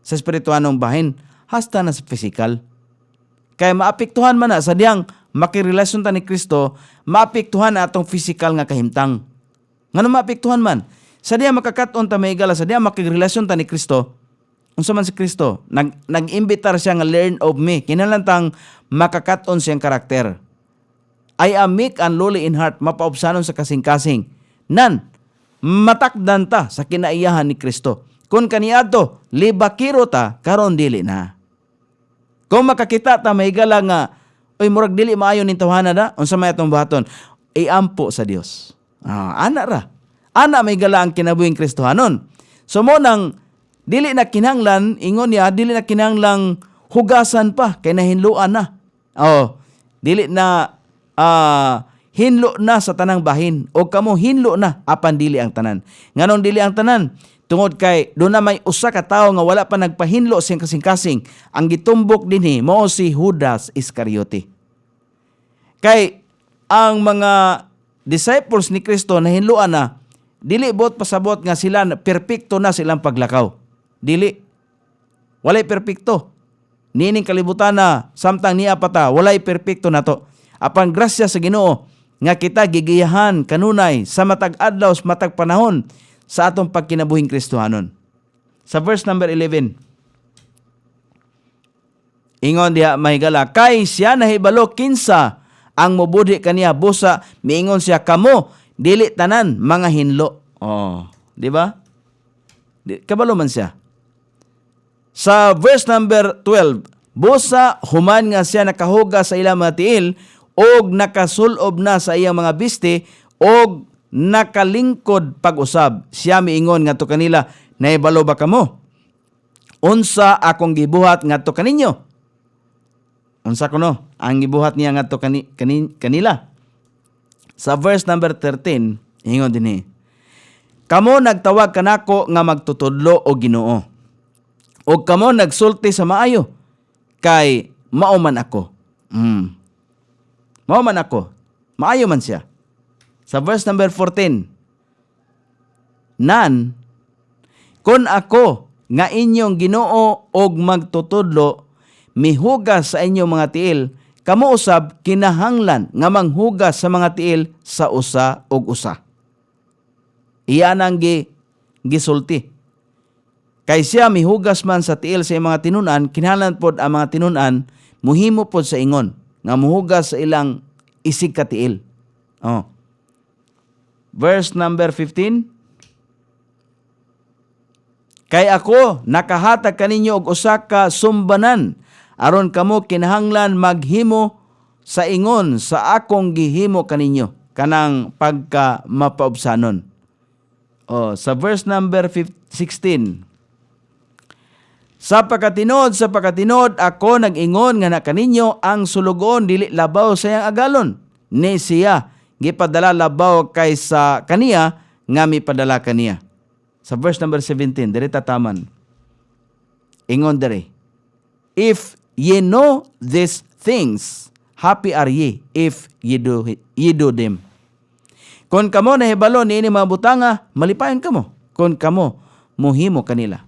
sa espirituanong bahin, hasta na sa physical. Kaya maapektuhan man na sa diyang makigrelasyon ta ni Kristo, maapektuhan na atong physical nga kahimtang. Ngano maapektuhan man? Sa diyang makakaton ta may gala, sa diyang makigrelasyon ta ni Kristo, unsa man si Kristo, nag-imbitar siya nga learn of me, kinahanglan makakaton siyang karakter. I am meek and lowly in heart, mapaubsanon sa kasing-kasing. Matakdan ta sa kinaiyahan ni Kristo. Kung kaniadto, libakiro ta, karon dili na. Kung makakita ta may gala nga, murag dili maayo ning tawhana na, unsa may atong buhaton? Iampo sa Dios. Ana ra. Ana may gala ang kinabuhing Kristohanon. So mo nang dili na kinahanglan, ingon niya, dili na kinahanglang hugasan pa, kay nahinluan na. Dili na hinlo na sa tanang bahin o kamo hinlo na apan dili ang tanan. Nganong dili ang tanan? Tungod kay doon na may usa ka tawo nga wala pa nagpahinlo siyang kasing-kasing. Ang gitumbok dinhi mao si Judas Iscariote. Kay ang mga disciples ni Kristo na hinluan na, dili bot pasabot nga sila perpekto na silang paglakaw. Dili. Walay perpekto. Nining kalibutan na samtang niya pata, walay perpekto na to. Apan grasya sa Ginoo nga kita gigiyahan kanunay sa matag adlaw sa matag panahon sa atong pagkinabuhing Kristohanon. Sa verse number 11. Ingon diha mahigala, kay siya nahibalo kinsa ang mubudhi kaniya busa, miingon siya kamo dili tanan mga hinlo. Di ba? Kabalo man siya. Sa verse number 12, busa human nga siya nakahuga sa ilang mga tiil og nakasulob na sa iyang mga biste og nakalingkod pag-usab. Siya miingon nga to kanila, Naibalo ba kamo? Unsa akong gibuhat ngadto kaninyo? Unsa kuno ang gibuhat niya ngadto kanila? Sa verse number 13, ingon dinhi. Kamo nagtawag kanako nga magtutudlo o Ginoo. O kamo nagsulti sa maayo kay mao man ako. Mao man ako. Maayo man siya. Sa verse number 14, nan kun ako nga inyong Ginoo og magtutudlo, mihugas sa inyong mga tiil, kamo usab kinahanglan nga manghugas sa mga tiil sa usa og usa. Iyan ang gisulti. Kay siya mihugas man sa tiil sa mga tinunan, kinahanglan pod ang mga tinunan muhimo pod sa ingon nga muhugas sa ilang isig ka tiil. Verse number 15. Kay ako nakahatag kaninyo og usa ka sumbanan aron kamo kinahanglan maghimo sa ingon sa akong gihimo kaninyo kanang pagka mapaubsanon. Sa verse number 16. Sa pagkatinod ako nag-ingon nga na kaninyo ang sulugon dili labaw sa iyang agalon. Ni siya gipadala labaw kaysa kaniya nga mipadala kaniya. Sa verse number 17, diri tataman. Ingon diri. If ye know these things, happy are ye if ye do them. Kung kamo nahibalo niini mga butanga, malipayon kamo. Kung kamo muhimo kanila.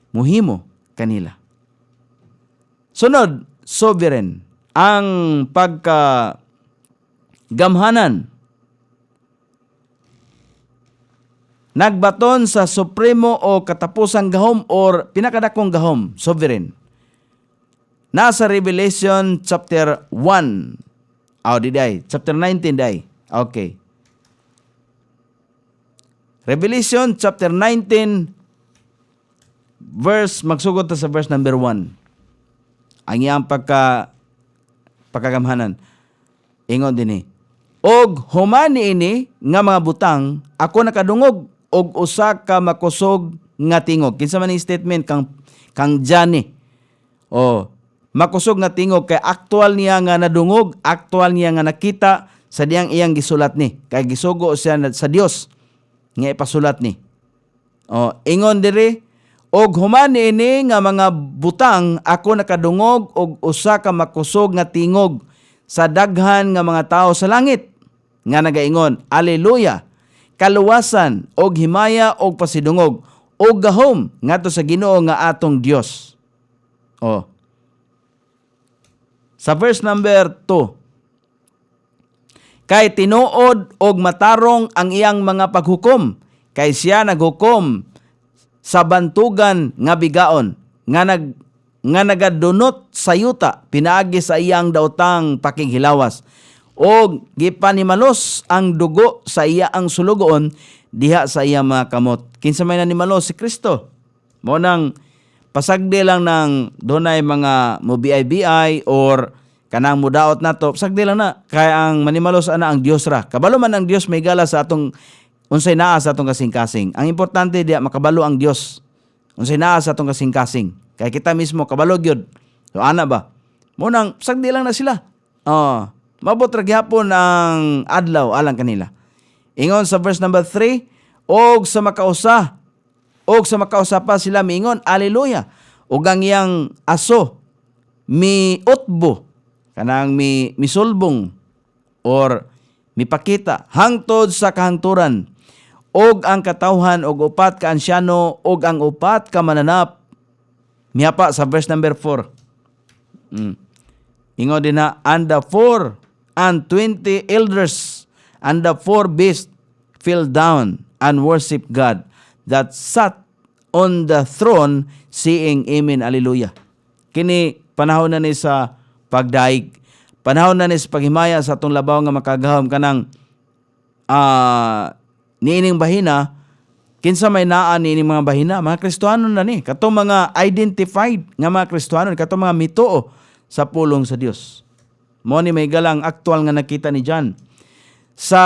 Muhimo kanila. Sunod, sovereign. Ang pagkagamhanan. Nagbaton sa supremo o katapusang gahom or pinakadakong gahom, sovereign. Nasa Revelation chapter 1. Chapter 19 day. Okay. Revelation chapter 19 magsugod ta sa verse number 1. Ang iyang pagkagamhanan. Ingon dinhi. Og humani ini nga mga butang, ako nakadungog og usa ka makusog nga tingog. Kinsa man ni statement kang Johnny. Makusog nga tingog kay aktual niya nga nadungog, aktual niya nga nakita sa diyang iyang gisulat ni. Kay gisugo siya sa Dios nga ipasulat ni. Ingon diri, og humani ini nga mga butang, ako nakadungog og usa ka makusog nga tingog sa daghan nga mga tao sa langit nga nagaingon, Alleluia! Kaluwasan og himaya og pasidungog og gahom ngadto sa Ginoo nga atong Dios. Sa verse number 2. Kay tinuod og matarong ang iyang mga paghukom, kay siya naghukom sa bantugan nga bigaon nga nagadunot sa yuta pinaagi sa iyang daotang pakighilawas. O gipanimalos ang dugo sa iya ang sulugoon diha sa iya mga kamot. Kinsa may nanimalos? Si Kristo. Mo nang pasagdi lang ng dunay mga mubiay-biay or kanang mudaot nato, pasagdi lang na. Kaya ang manimalos ana ang Dios ra. Kabalo man ang Dios may gala sa atong unsay naa sa atong kasing-kasing. Ang importante diha makabalo ang Dios. Unsay naa sa atong kasing-kasing. Kaya kita mismo kabalo gyud. So ana ba? Mo nang pasagdi lang na sila. Mabot ra gyapon ang adlaw alang kanila. Ingon sa verse number 3, og sa makausa pa sila miingon, Alleluia. Og ang iyang aso miutbo kanang misulbong or mipakita hangtod sa kahangturan. Og ang katawhan og upat ka ansyano og ang upat ka mananap mihapa sa verse number 4. Ingon din na, and the 4 and 20 elders and the 4 beasts fell down and worship God that sat on the throne, saying Amen, Alleluia. Kini panahon na ni sa pagdaig, panahon na ni sa paghimaya sa atong labaw nga makagahom kanang niining bahina. Kinsa may naa niining mga bahina? Mga Kristohanon na ni. Katong mga identified nga mga Kristohanon, katong mga mitoo sa pulong sa Dios. Mo ni may galang aktual nga nakita ni John. Sa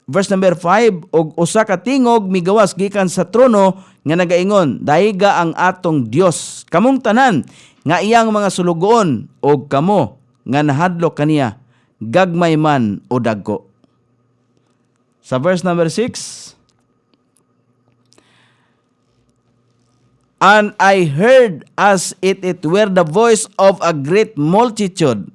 verse number 5, og usa ka tingog migawas gikan sa trono nga nagaingon, daiga ang atong Dios, kamong tanan nga iyang mga sulugoon, og kamo nga nahadlok kaniya, gagmay man o dagko. Sa verse number 6, and I heard as it were the voice of a great multitude,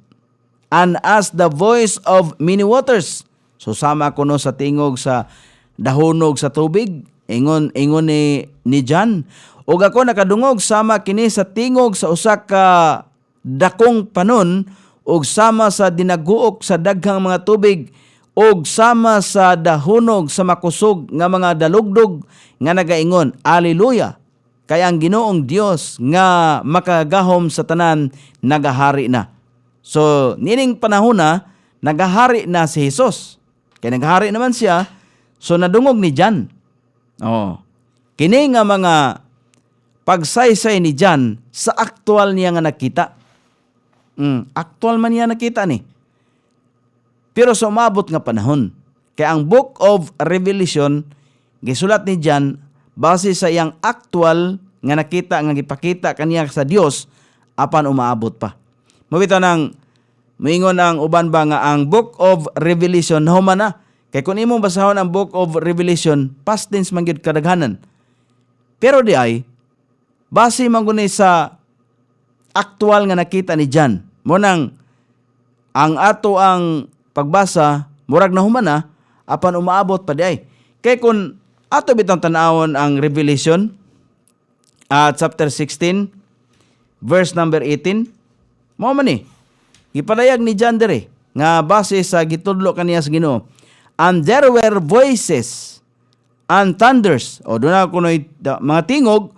and as the voice of many waters. So sama ko no sa tingog sa dahonog sa tubig, ingon ni John, ug ako nakadungog sama kini sa tingog sa usa ka dakong panon, ug sama sa dinaguok sa daghang mga tubig, ug sama sa dahonog sa makusog nga mga dalugdog nga nagaingon, Alleluia! Kaya ang Ginoong Dios nga makagahom sa tanan nagahari na. So nining panahon na nagahari na si Jesus. Kaya naghari naman siya, so nadungog ni John. Kini nga mga pagsaysay ni John sa aktual niya nga nakita. Aktual man niya nakita ni. Pero sa umabot nga panahon. Kaya ang Book of Revelation, gisulat ni John, base sa iyang aktual nga nakita, nga gipakita kaniya sa Dios, apan umaabot pa. Mabito nang moingon ang uban ba nga ang Book of Revelation nahuman na. Kaya kung imong basahon ang Book of Revelation, past tense man gyud kadaghanan. Pero di ay, base man guni sa aktual nga nakita ni John. Munang ang ato ang pagbasa, murag nahuman na, apan umaabot pa di ay. Kaya kung ato bitang tanawon ang Revelation, chapter 16, verse number 18, mao man ni, gipadayag ni John dere nga base sa gitudlo kaniya sa Ginoo. And there were voices and thunders, o doon na kunoy mga tingog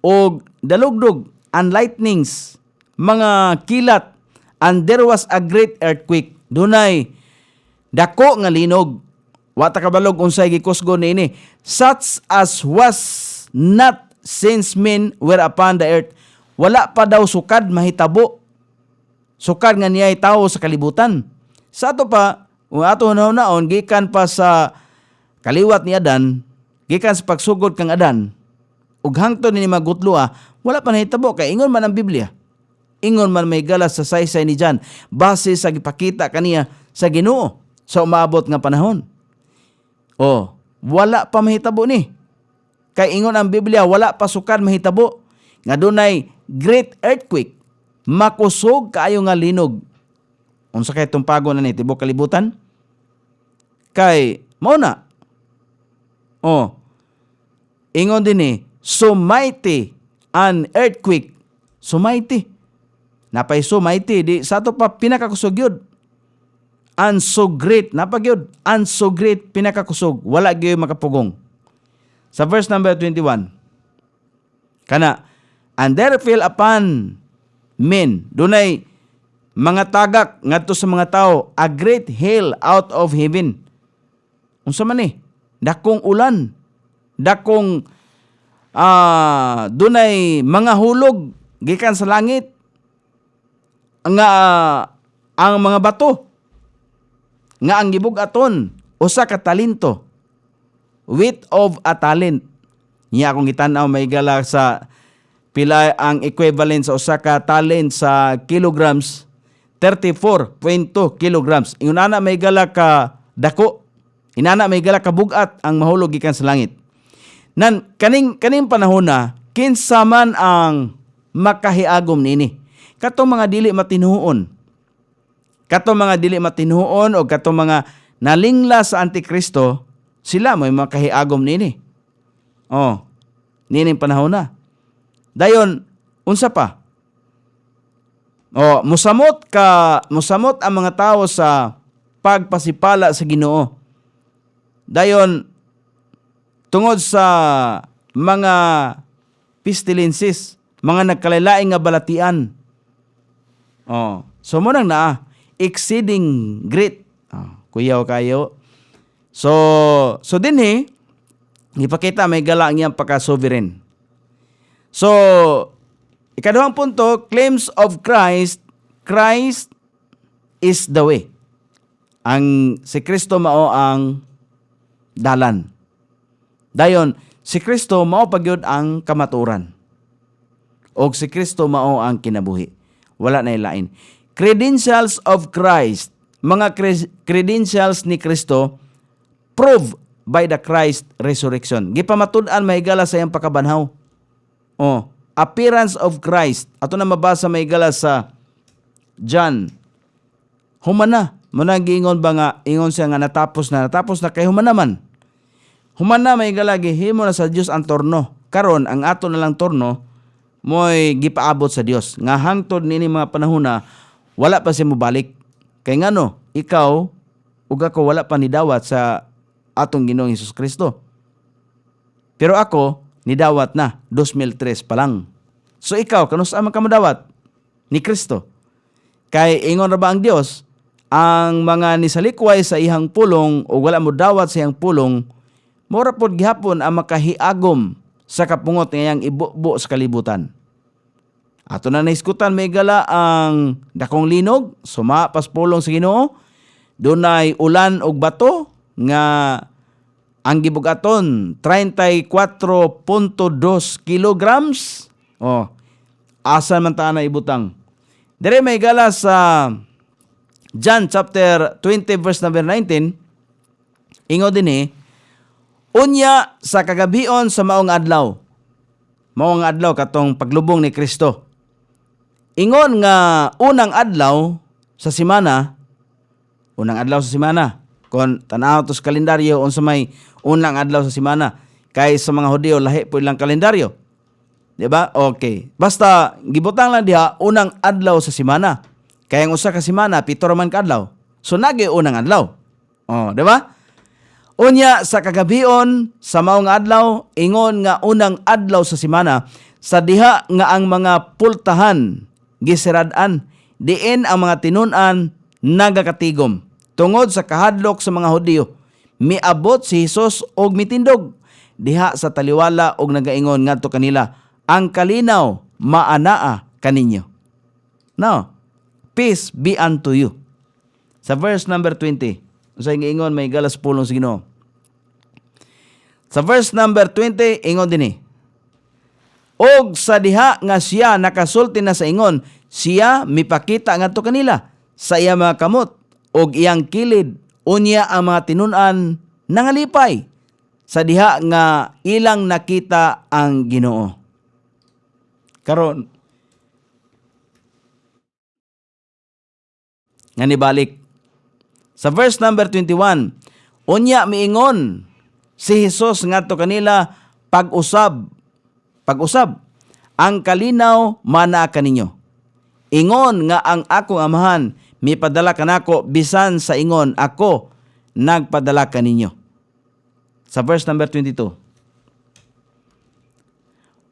o dalugdog and lightnings, mga kilat, and there was a great earthquake. Dunay dako nga linog. Wata kabalog unsay gikusgo niini, such as was not since men were upon the earth. Wala pa daw sukad mahitabo. Sukad nga niya'y tao sa kalibutan. Sa ato pa, ato naon gikan pa sa kaliwat ni Adan, gikan sa pagsugod kang Adan, ug hangtod ni magutloa, wala pa nahitabo kay ingon man ang Biblia. Ingon man may galas sa saysay ni John, base sa gipakita kaniya sa Ginoo sa umabot nga panahon. Wala pa mahitabo ni. Kay ingon ang Biblia, wala pa sukad mahitabo. Nga dunay great earthquake, makusog kaayo nga linog. Unsa kay tumpago na ni tibok kalibutan? Kay mao na. Ingon din ni, so mighty an earthquake. So mighty. Napay so mighty, di sa ato pa pinakakusog yun. And so great, napagyod. And so great, pinakakusog. Wala gyud makapugong. Sa verse number 21, kana, and there fell upon men, dunay mga tagak ngadto sa mga tao, a great hail out of heaven. Unsa man ni? Dakong ulan, dakong dunay mga hulog gikan sa langit, nga ang mga bato nga ang gibug-aton usa ka talento, width of a talent. Niya akong gitan-aw may gala sa pila ang equivalent sa usa ka talent sa kilograms, 34.2 kilograms. Inana may gala ka dako, inana may gala ka bugat ang mahulog gikan sa langit. Nan kaning panahon na kinsa man ang makahiagom nini. Katong mga dili matinuon. Katong mga dili matinuon o katong mga nalingla sa Antikristo, sila may makahiagom nini. Nining panahon na. Dayon, unsa pa? Musamot ang mga tao sa pagpasipala sa Ginoo. Dayon, tungod sa mga pestilences, mga nagkalain nga balatian. So mo nang exceeding great. Kuyaw kayo. So din ipakita may gala ang iyang pagka-sovereign. So, ikaduhang punto, claims of Christ. Christ is the way. Si Kristo mao ang dalan. Dayon, si Kristo mao pagyud ang kamatuoran. O si Kristo mao ang kinabuhi. Wala na ilain. Credentials of Christ, mga credentials ni Kristo, proved by the Christ resurrection. Gipamatud-an mahigala sa iyang pakabanhaw. Appearance of Christ. Ato na mabasa mahigala sa John. Humana. Muna giingon ba nga, ingon siya nga natapos na kay humana man. Humana mahigala gihimo na sa Dios ang torno. Karon ang ato na lang torno mo'y gipaabot sa Dios. Nga hangtod nini mga panahon na wala pa siya mobalik. Kay ngano, ikaw ug ako wala pa nidawat sa atong Ginoong Hesus Kristo. Pero ako nidawat na 2003 pa lang. So ikaw kanusa man ka modawat ni Kristo? Kay ingon ra ba ang Dios ang mga nisalikway sa ihang pulong o wala mo dawat sa iyang pulong, mura pod gihapon ang makahiagom sa kapungot ngayang ibubo sa kalibutan. Ato na naiskutan may gala ang dakong linog, sumapas pulong sa Ginoo, dunay ulan og bato nga ang gibugaton 34.2 kilograms. Asa man ta na ibutang. Dire may gala sa John chapter 20 verse number 19, ingo din unya sa kagabion sa maong adlaw. Maong adlaw katong paglubong ni Kristo. Ingon nga unang adlaw sa semana, kung tanaw to sa kalendaryo unsa may unang adlaw sa semana, kay sa mga Hudiyo lahi po ilang kalendaryo. Diba? Okay. Basta gibutang lang diha unang adlaw sa semana. Kaya ang usa ka semana, 7 man ka adlaw. So nagi unang adlaw. Di ba? Unya sa kagabion sa maong adlaw, ingon nga unang adlaw sa semana, sa diha nga ang mga pultahan gisirad-an, diin ang mga tinun-an nagakatigom. Tungod sa kahadlok sa mga Hudiyo, miabot si Hesus og mitindog. Diha sa taliwala og nagaingon ngadto kanila, ang kalinaw maanaa kaninyo. Now, peace be unto you. Sa verse number 20, sa ingon may galas pulong sa Ginoo. Sa verse number 20, ingon din og sa diha nga siya nakasulti na sa ingon, siya mipakita ngadto kanila sa iya mga kamot og iyang kilid, unya ang mga tinun-an nangalipay sa diha nga ilang nakita ang Ginoo. Karon nga nibalik sa verse number 21, unya miingon si Hesus ngadto kanila, pag-usab ang kalinaw mana kaninyo. Ingon nga ang akong amahan mipadala kanako, bisan sa ingon ako nagpadala kaninyo. Sa verse number 22,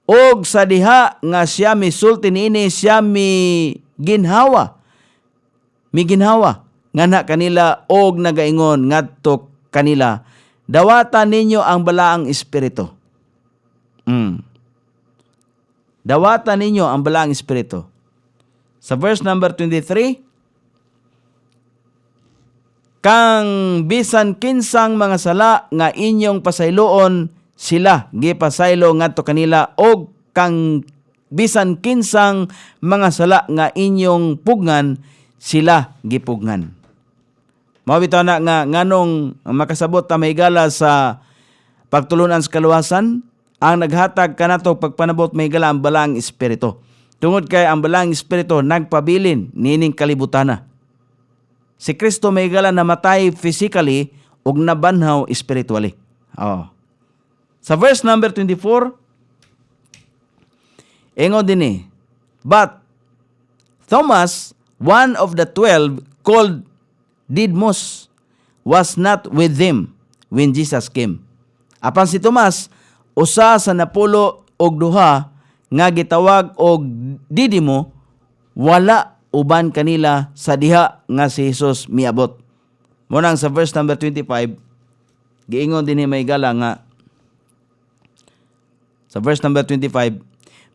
og sa diha nga siya misulti niini, siya miginhawa nga na kanila og nagaingon ngadto kanila, dawatan ninyo ang balaang espiritu. Dawatan ninyo ang balaang espiritu. Sa verse number 23, kang bisan kinsang mga sala nga inyong pasayloon, sila gipasaylo ngadto kanila, og kang bisan kinsang mga sala nga inyong pugnan, sila gipugnan. Mao bitaw na nga nganong makasabot ta mahigala sa pagtulunan sa kaluwasan, ang naghatag kanato pagpanabot mahigala ang balaang espiritu. Tungod kay ang balaang espiritu nagpabilin nining kalibutana. Si Kristo mahigala namatay physically ug nabanhaw spiritually. Sa verse number 24, ingon din but Thomas, one of the 12, called Didymos, was not with them when Jesus came. Apan si Tomas, usa sa napulo og duha nga gitawag og Didymo, wala uban kanila sa diha nga si Jesus miabot. Munang sa verse number 25, giingon din may gala nga sa verse number 25,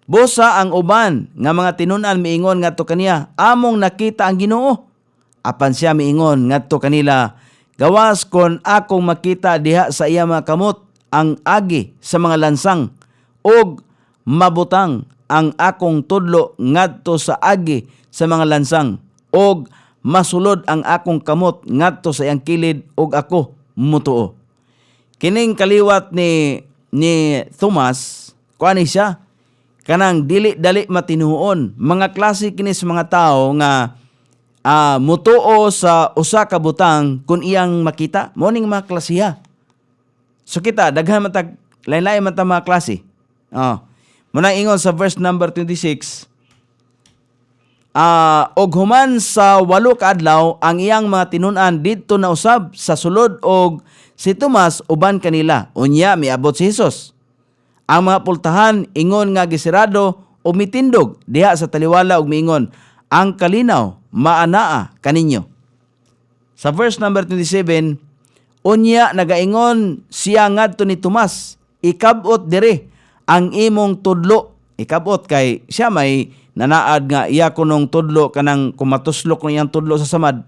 busa ang uban nga mga tinun-an miingon ngadto kaniya, among nakita ang Ginoo. Apan siya miingon ngadto kanila, Gawas kon akong makita diha sa iya mga kamot ang agi sa mga lansang, og mabutang ang akong tudlo ngadto sa agi sa mga lansang, og masulod ang akong kamot ngadto sa iyang kilid, og ako mutuo. Kining kaliwat ni Thomas, kuani siya, kanang dili-dali matinuon. Mga klase kini sa mga tao nga mutuo sa usa ka butang kung iyang makita. Morning mga klasiha. So kita, daghan matag, lain-lain man ta mga klase. Muna ingon sa verse number 26, og human sa 8 ka adlaw ang iyang mga tinun-an didto na usab sa sulod, og si Tomas uban kanila. Unya miabot si Jesus. Ang mga pultahan ingon nga gisirado o mitindog diha sa taliwala, og miingon, ang kalinaw maanaa kaninyo. Sa verse number 27, unya nagaingon siya ngadto ni Tomas, ikabot dire ang imong tudlo. Ikabot kay siya may nanaad nga iya kunong tudlo, kanang kumatuslok ng iyang tudlo sa samad.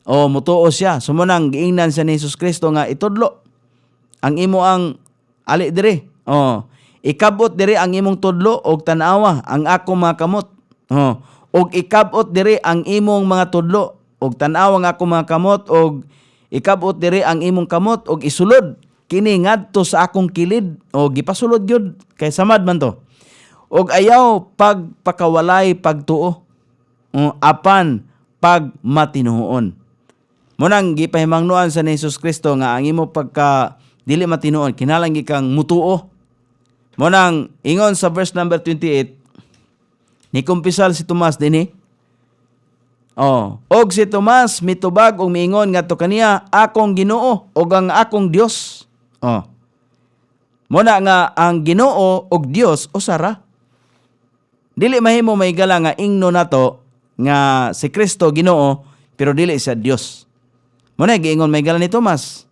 O mutuo siya. Sumunang giingnan siya ni Jesus Kristo nga itudlo ang imo ang ali dire. Ikabot dire ang imong tudlo, og tanawa ang akong mga kamot. Og ikabot dire ang imong mga tudlo, og tanawa ang akong mga kamot, og ikabot dire ang imong kamot, og isulod kini ngadto sa akong kilid, og gipasulod gyud kay samad man to. Og ayaw pagpakawalay pagtuo, apan pagmatinuon. Munang gipahimangnuan sa ni Jesus Kristo nga ang imo pagka dili matinuon kinahanglan gikang mutuo. Munang ingon sa verse number 28, ni kumpisal si Tomas dinhi. Og si Tomas mitubag og miingon ngadto kaniya, akong Ginoo og ang akong Dios. Muna nga ang Ginoo og Dios usara. Dili mahimo maigala nga ingno nato nga si Kristo Ginoo pero dili siya Dios. Muna giingon maigala ni Tomas.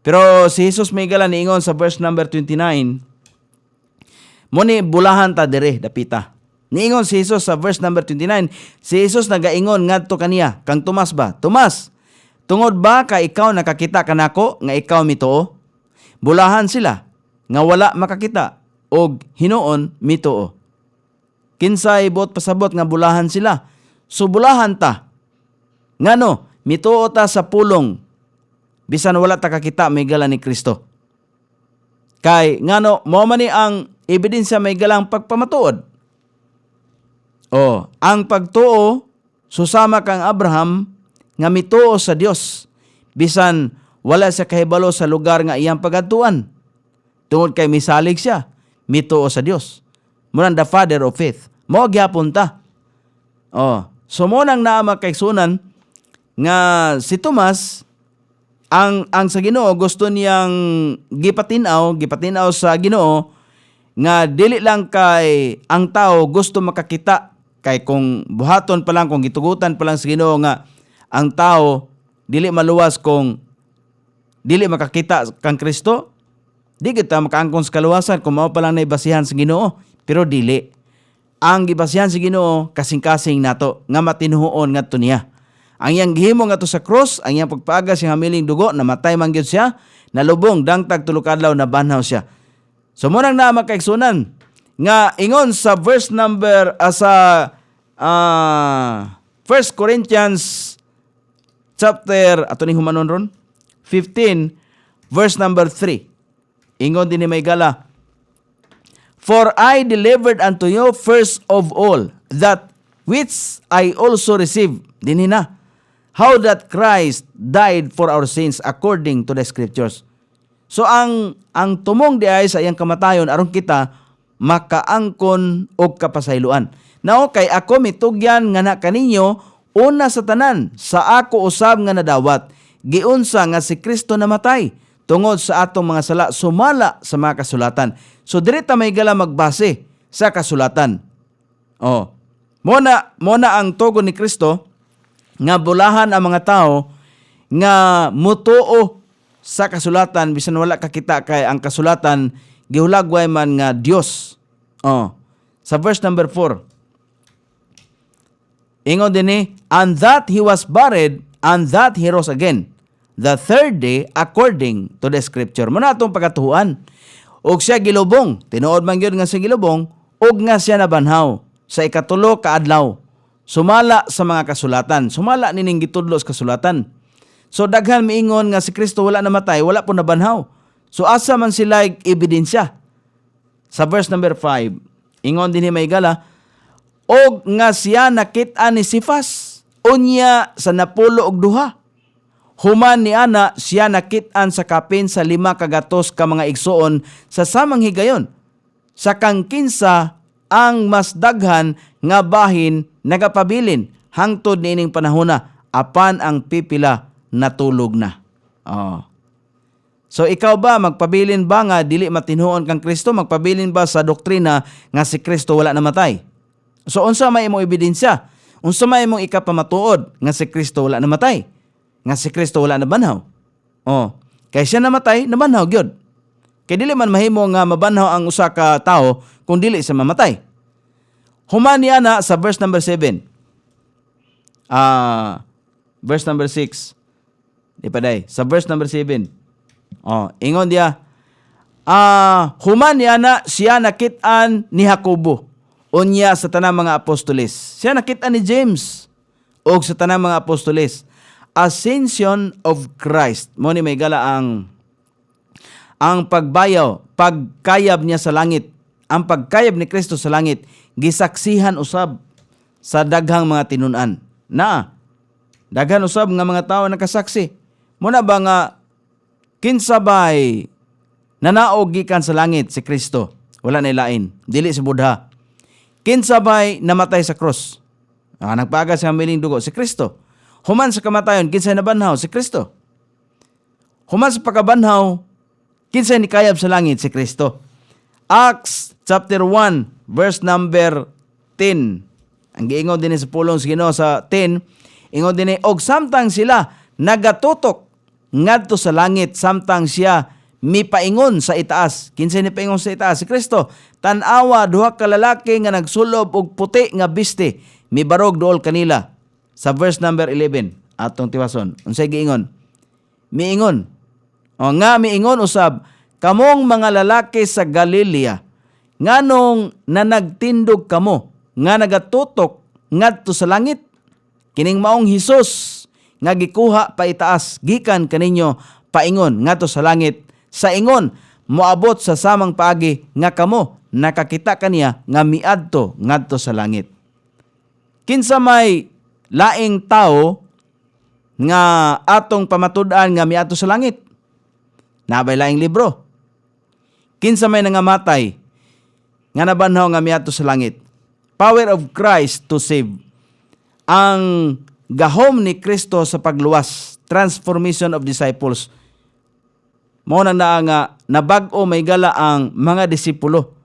Pero si Jesus maigala niingon sa verse number 29, muni bulahan ta dire dapita. Niingon si Jesus sa verse number 29, si Jesus nagaingon ngadto kaniya kang Tomas ba, Tomas, tungod ba ka ikaw nakakita kanako nga ikaw mituo? Bulahan sila nga wala makakita og hinuon mituo. Kinsay bot pasabot nga bulahan sila? So bulahan ta. Ngano, mituo ta sa pulong bisan wala ta kakita maigala ni Kristo. Kay ngano mao man ni ang ebidensya maigalang pagpamatuod. Ang pagtuo susama kang Abraham nga mituo sa Dios bisan wala siya kahibalo sa lugar nga iyang pagadtuan. Tungod kay misalig siya, mituo sa Dios. Murang the father of faith. Mao gyapon ta. So mo nang naa makaigsunan nga si Tomas ang sa Ginoo gusto niyang gipatinaw sa Ginoo nga dili lang kay ang tao gusto makakita, kay kung buhaton pa lang, kung gitugutan pa lang sa Ginoo nga ang tao dili maluwas kung dili makakita kang Kristo, di kita makaangkon sa kaluwasan kung mao pa lang naibasihan sa Ginoo. Pero dili. Ang gibasihan sa Ginoo kasing-kasing nato nga matinuon ngadto niya. Ang iyang gihimo ngadto sa cross, ang iyang pagpaagas siyang hamiling dugo, namatay man gyud siya, nalubong dangtag 3 ka adlaw na banhaw siya. So mo nang naa makaigsunan nga ingon sa verse number 1 Corinthians chapter ato ning humanon ron 15 verse number 3. Ingon din ni Maygala, for I delivered unto you first of all that which I also received. Dinhi na, how that Christ died for our sins according to the scriptures. So ang tumong di ay sa iyang kamatayon aron kita makaangkon og kapasayloan. Now kay ako mitugyan nga na kaninyo una sa tanan, sa ako usab nga nadawat, giunsa nga si Kristo namatay tungod sa atong mga sala, sumala sa mga kasulatan. So direta may gala magbase sa kasulatan. Muna ang tugon ni Kristo nga bulahan ang mga tao nga mutuo sa kasulatan bisan wala kakita, kay ang kasulatan gihulagway man nga Dios. Sa verse number 4, ingon din and that he was buried, and that he rose again, the third day according to the scripture. Muna atong pagkatuhuan. Og siya gilubong, tinuod man gyud nga siya gilubong, og nga siya nabanhaw sa ikatulo ka adlaw. Sumala sa mga kasulatan. Sumala nining gitudlo sa kasulatan. So daghan miingon nga si Kristo wala namatay, wala po nabanhaw. So asa man sila ebidensya? Sa verse number 5, ingon din ni Maygala, og nga siya nakit-an ni Sifas, unya sa napulo og duha. Human ni ana siya nakit-an sa kapin sa 5 kagatos ka mga igsoon sa samang higayon. Sa kangkinsa ang mas daghan nga bahin nagapabilin hangtod niining panahona apan ang pipila natulog na. Oh. So ikaw ba magpabilin ba nga dili matinhuon kang Kristo? Magpabilin ba sa doktrina nga si Kristo wala namatay? So unsa may imong ebidensya? Unsa may imong ikapamatuod nga si Kristo wala namatay? Nga si Kristo wala nabanhaw? Oh, kay siya namatay, nabanhaw gyud. Kay dili man mahimo nga mabanhaw ang usa ka tawo kung dili siya mamatay. Human ni ana sa verse number 7. Verse number 6. Di pa day. Sa verse number 7. Oh, ingon dia. Human ni ana siya nakit-an ni Jacobo. Unya sa tanang mga apostoles. Siya nakit-an ni James. O sa tanang mga apostoles. Ascension of Christ. Mo ni Maygala ang pagbayaw, pagkayab niya sa langit. Ang pagkayab ni Kristo sa langit, gisaksihan usab sa daghang mga tinun-an. Daghan usab nga mga tao nakasaksi. Muna ba nga kinsabay nanaog gikan sa langit si Kristo? Wala na ilain. Dili si Buddha. Kinsabay namatay sa cross. Nagpaga sa miling dugo si Kristo. Human sa kamatayon, kinsay nabanhaw si Kristo. Human sa pagkabanhaw, kinsay nikayab sa langit si Kristo. Acts chapter 1 verse number 10. Ang giingon din sa pulong sa Ginoo sa 10, ingon din og samtang sila nagatutok ngadto sa langit samtang siya mipaingon sa itaas. Kinsay ni paingon sa itaas? Si Kristo. Tan-awa duha ka lalaki nga nagsulob og puti nga biste, mibarog duol kanila. Sa verse number 11 atong tiwason. Unsay giingon? Miingon. Miingon usab, kamong mga lalaki sa Galilea, nganong nanagtindog kamo nga nagatutok ngadto sa langit? Kining maong Hesus nga gikuha pa itaas gikan kaninyo paingon ngadto sa langit. Sa ingon moabot sa samang paagi nga kamo nakakita kaniya nga miadto ngadto sa langit. Kinsa may laing tao nga atong pamatud-an nga miadto sa langit? Nabay laing libro. Kinsa may nangamatay nga nabanhaw nga miadto sa langit? Power of Christ to save. Ang gahom ni Kristo sa pagluwas, transformation of disciples. Mao nang naa nga nabag-o Maygala ang mga disipulo.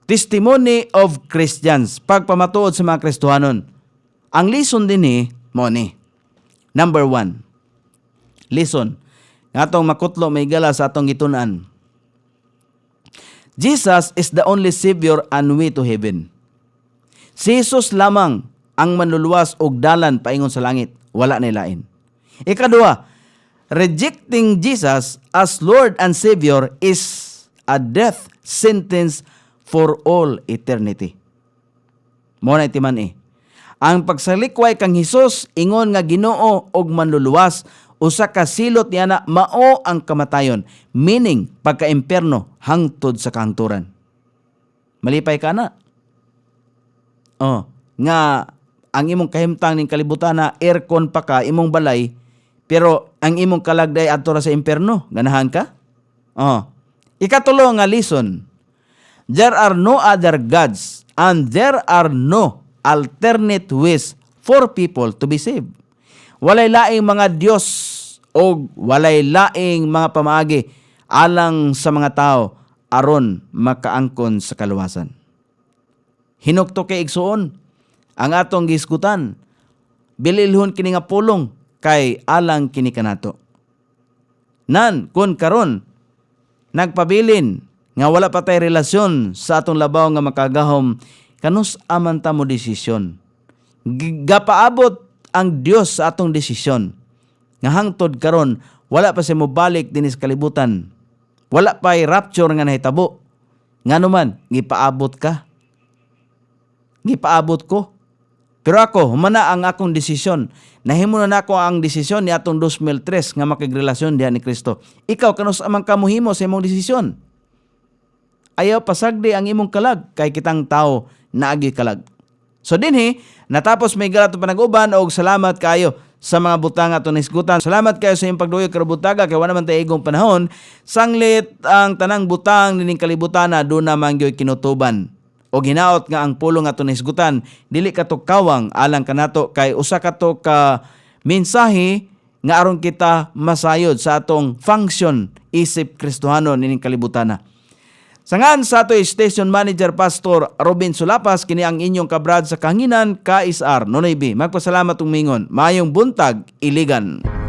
Testimony of Christians, pagpamatuod sa mga Kristohanon. Ang lison din mo ni. Number 1. Lison. Nga atong makutlo Maygala sa atong gitun-an. Jesus is the only Savior and way to heaven. Si Jesus lamang ang manluluwas og dalan paingon sa langit. Wala na lain. Ikadua, rejecting Jesus as Lord and Savior is a death sentence for all eternity. Mo na itiman Ang pagsalikway kang Hesus ingon nga Ginoo og manluluwas, usa ka silot niya na mao ang kamatayon, meaning pagka-impierno hangtod sa kahangturan. Malipay ka na. Nga ang imong kahimtang ning kalibutan na aircon pa ka imong balay, pero ang imong kalagday adto ra sa impierno, ganahan ka? Ikatulo nga lison. There are no other gods and there are no alternate ways for people to be saved. Walay laing mga Dios o walay laing mga pamaagi alang sa mga tao aron makaangkon sa kaluwasan. Hinukto kay igsuon ang atong gisgutan. Bililhon kini nga pulong kay alang kini kanato. Kun karon nagpabilin nga wala pa tay relasyon sa atong labaw nga makagahom, kanus aman ta mo desisyon. Gapaabot ang Dios sa atong desisyon. nga hangtod karon wala pa siya mobalik dinis kalibutan. Wala pa'y rapture nga nahitabo. Ngano man, gipaabot ka. Gipaabot ko. Pero ako, humana ang akong desisyon. Nahimo na nako ang desisyon ni atong 2003 nga makigrelasyon diha ni Kristo. Ikaw, kanus amang kamuhimo sa imong desisyon. Ayaw pasagdi ang imong kalag, kay kitang tao naagi kalag. So dinhi, natapos may galato panag-uban og salamat kayo sa mga butang ato nisgutan. Salamat kayo sa iyong pagduyog karabutaga kay wala man tayo igong panahon. Sanglit ang tanang butang nining kalibutan na doon na mangyoy kinutuban. O ginaot nga ang pulong ato nisgutan, dili kato kawang alang kanato kay usa kato ka mensahe nga aron kita masayod sa atong function isip Kristohano nining kalibutan na. Sangan sa ato Station Manager Pastor Robin Sulapas, kini ang inyong kabrad sa Kahanginan, KSR, Nonoy B. Magpasalamat umingon. Mayong buntag, Iligan.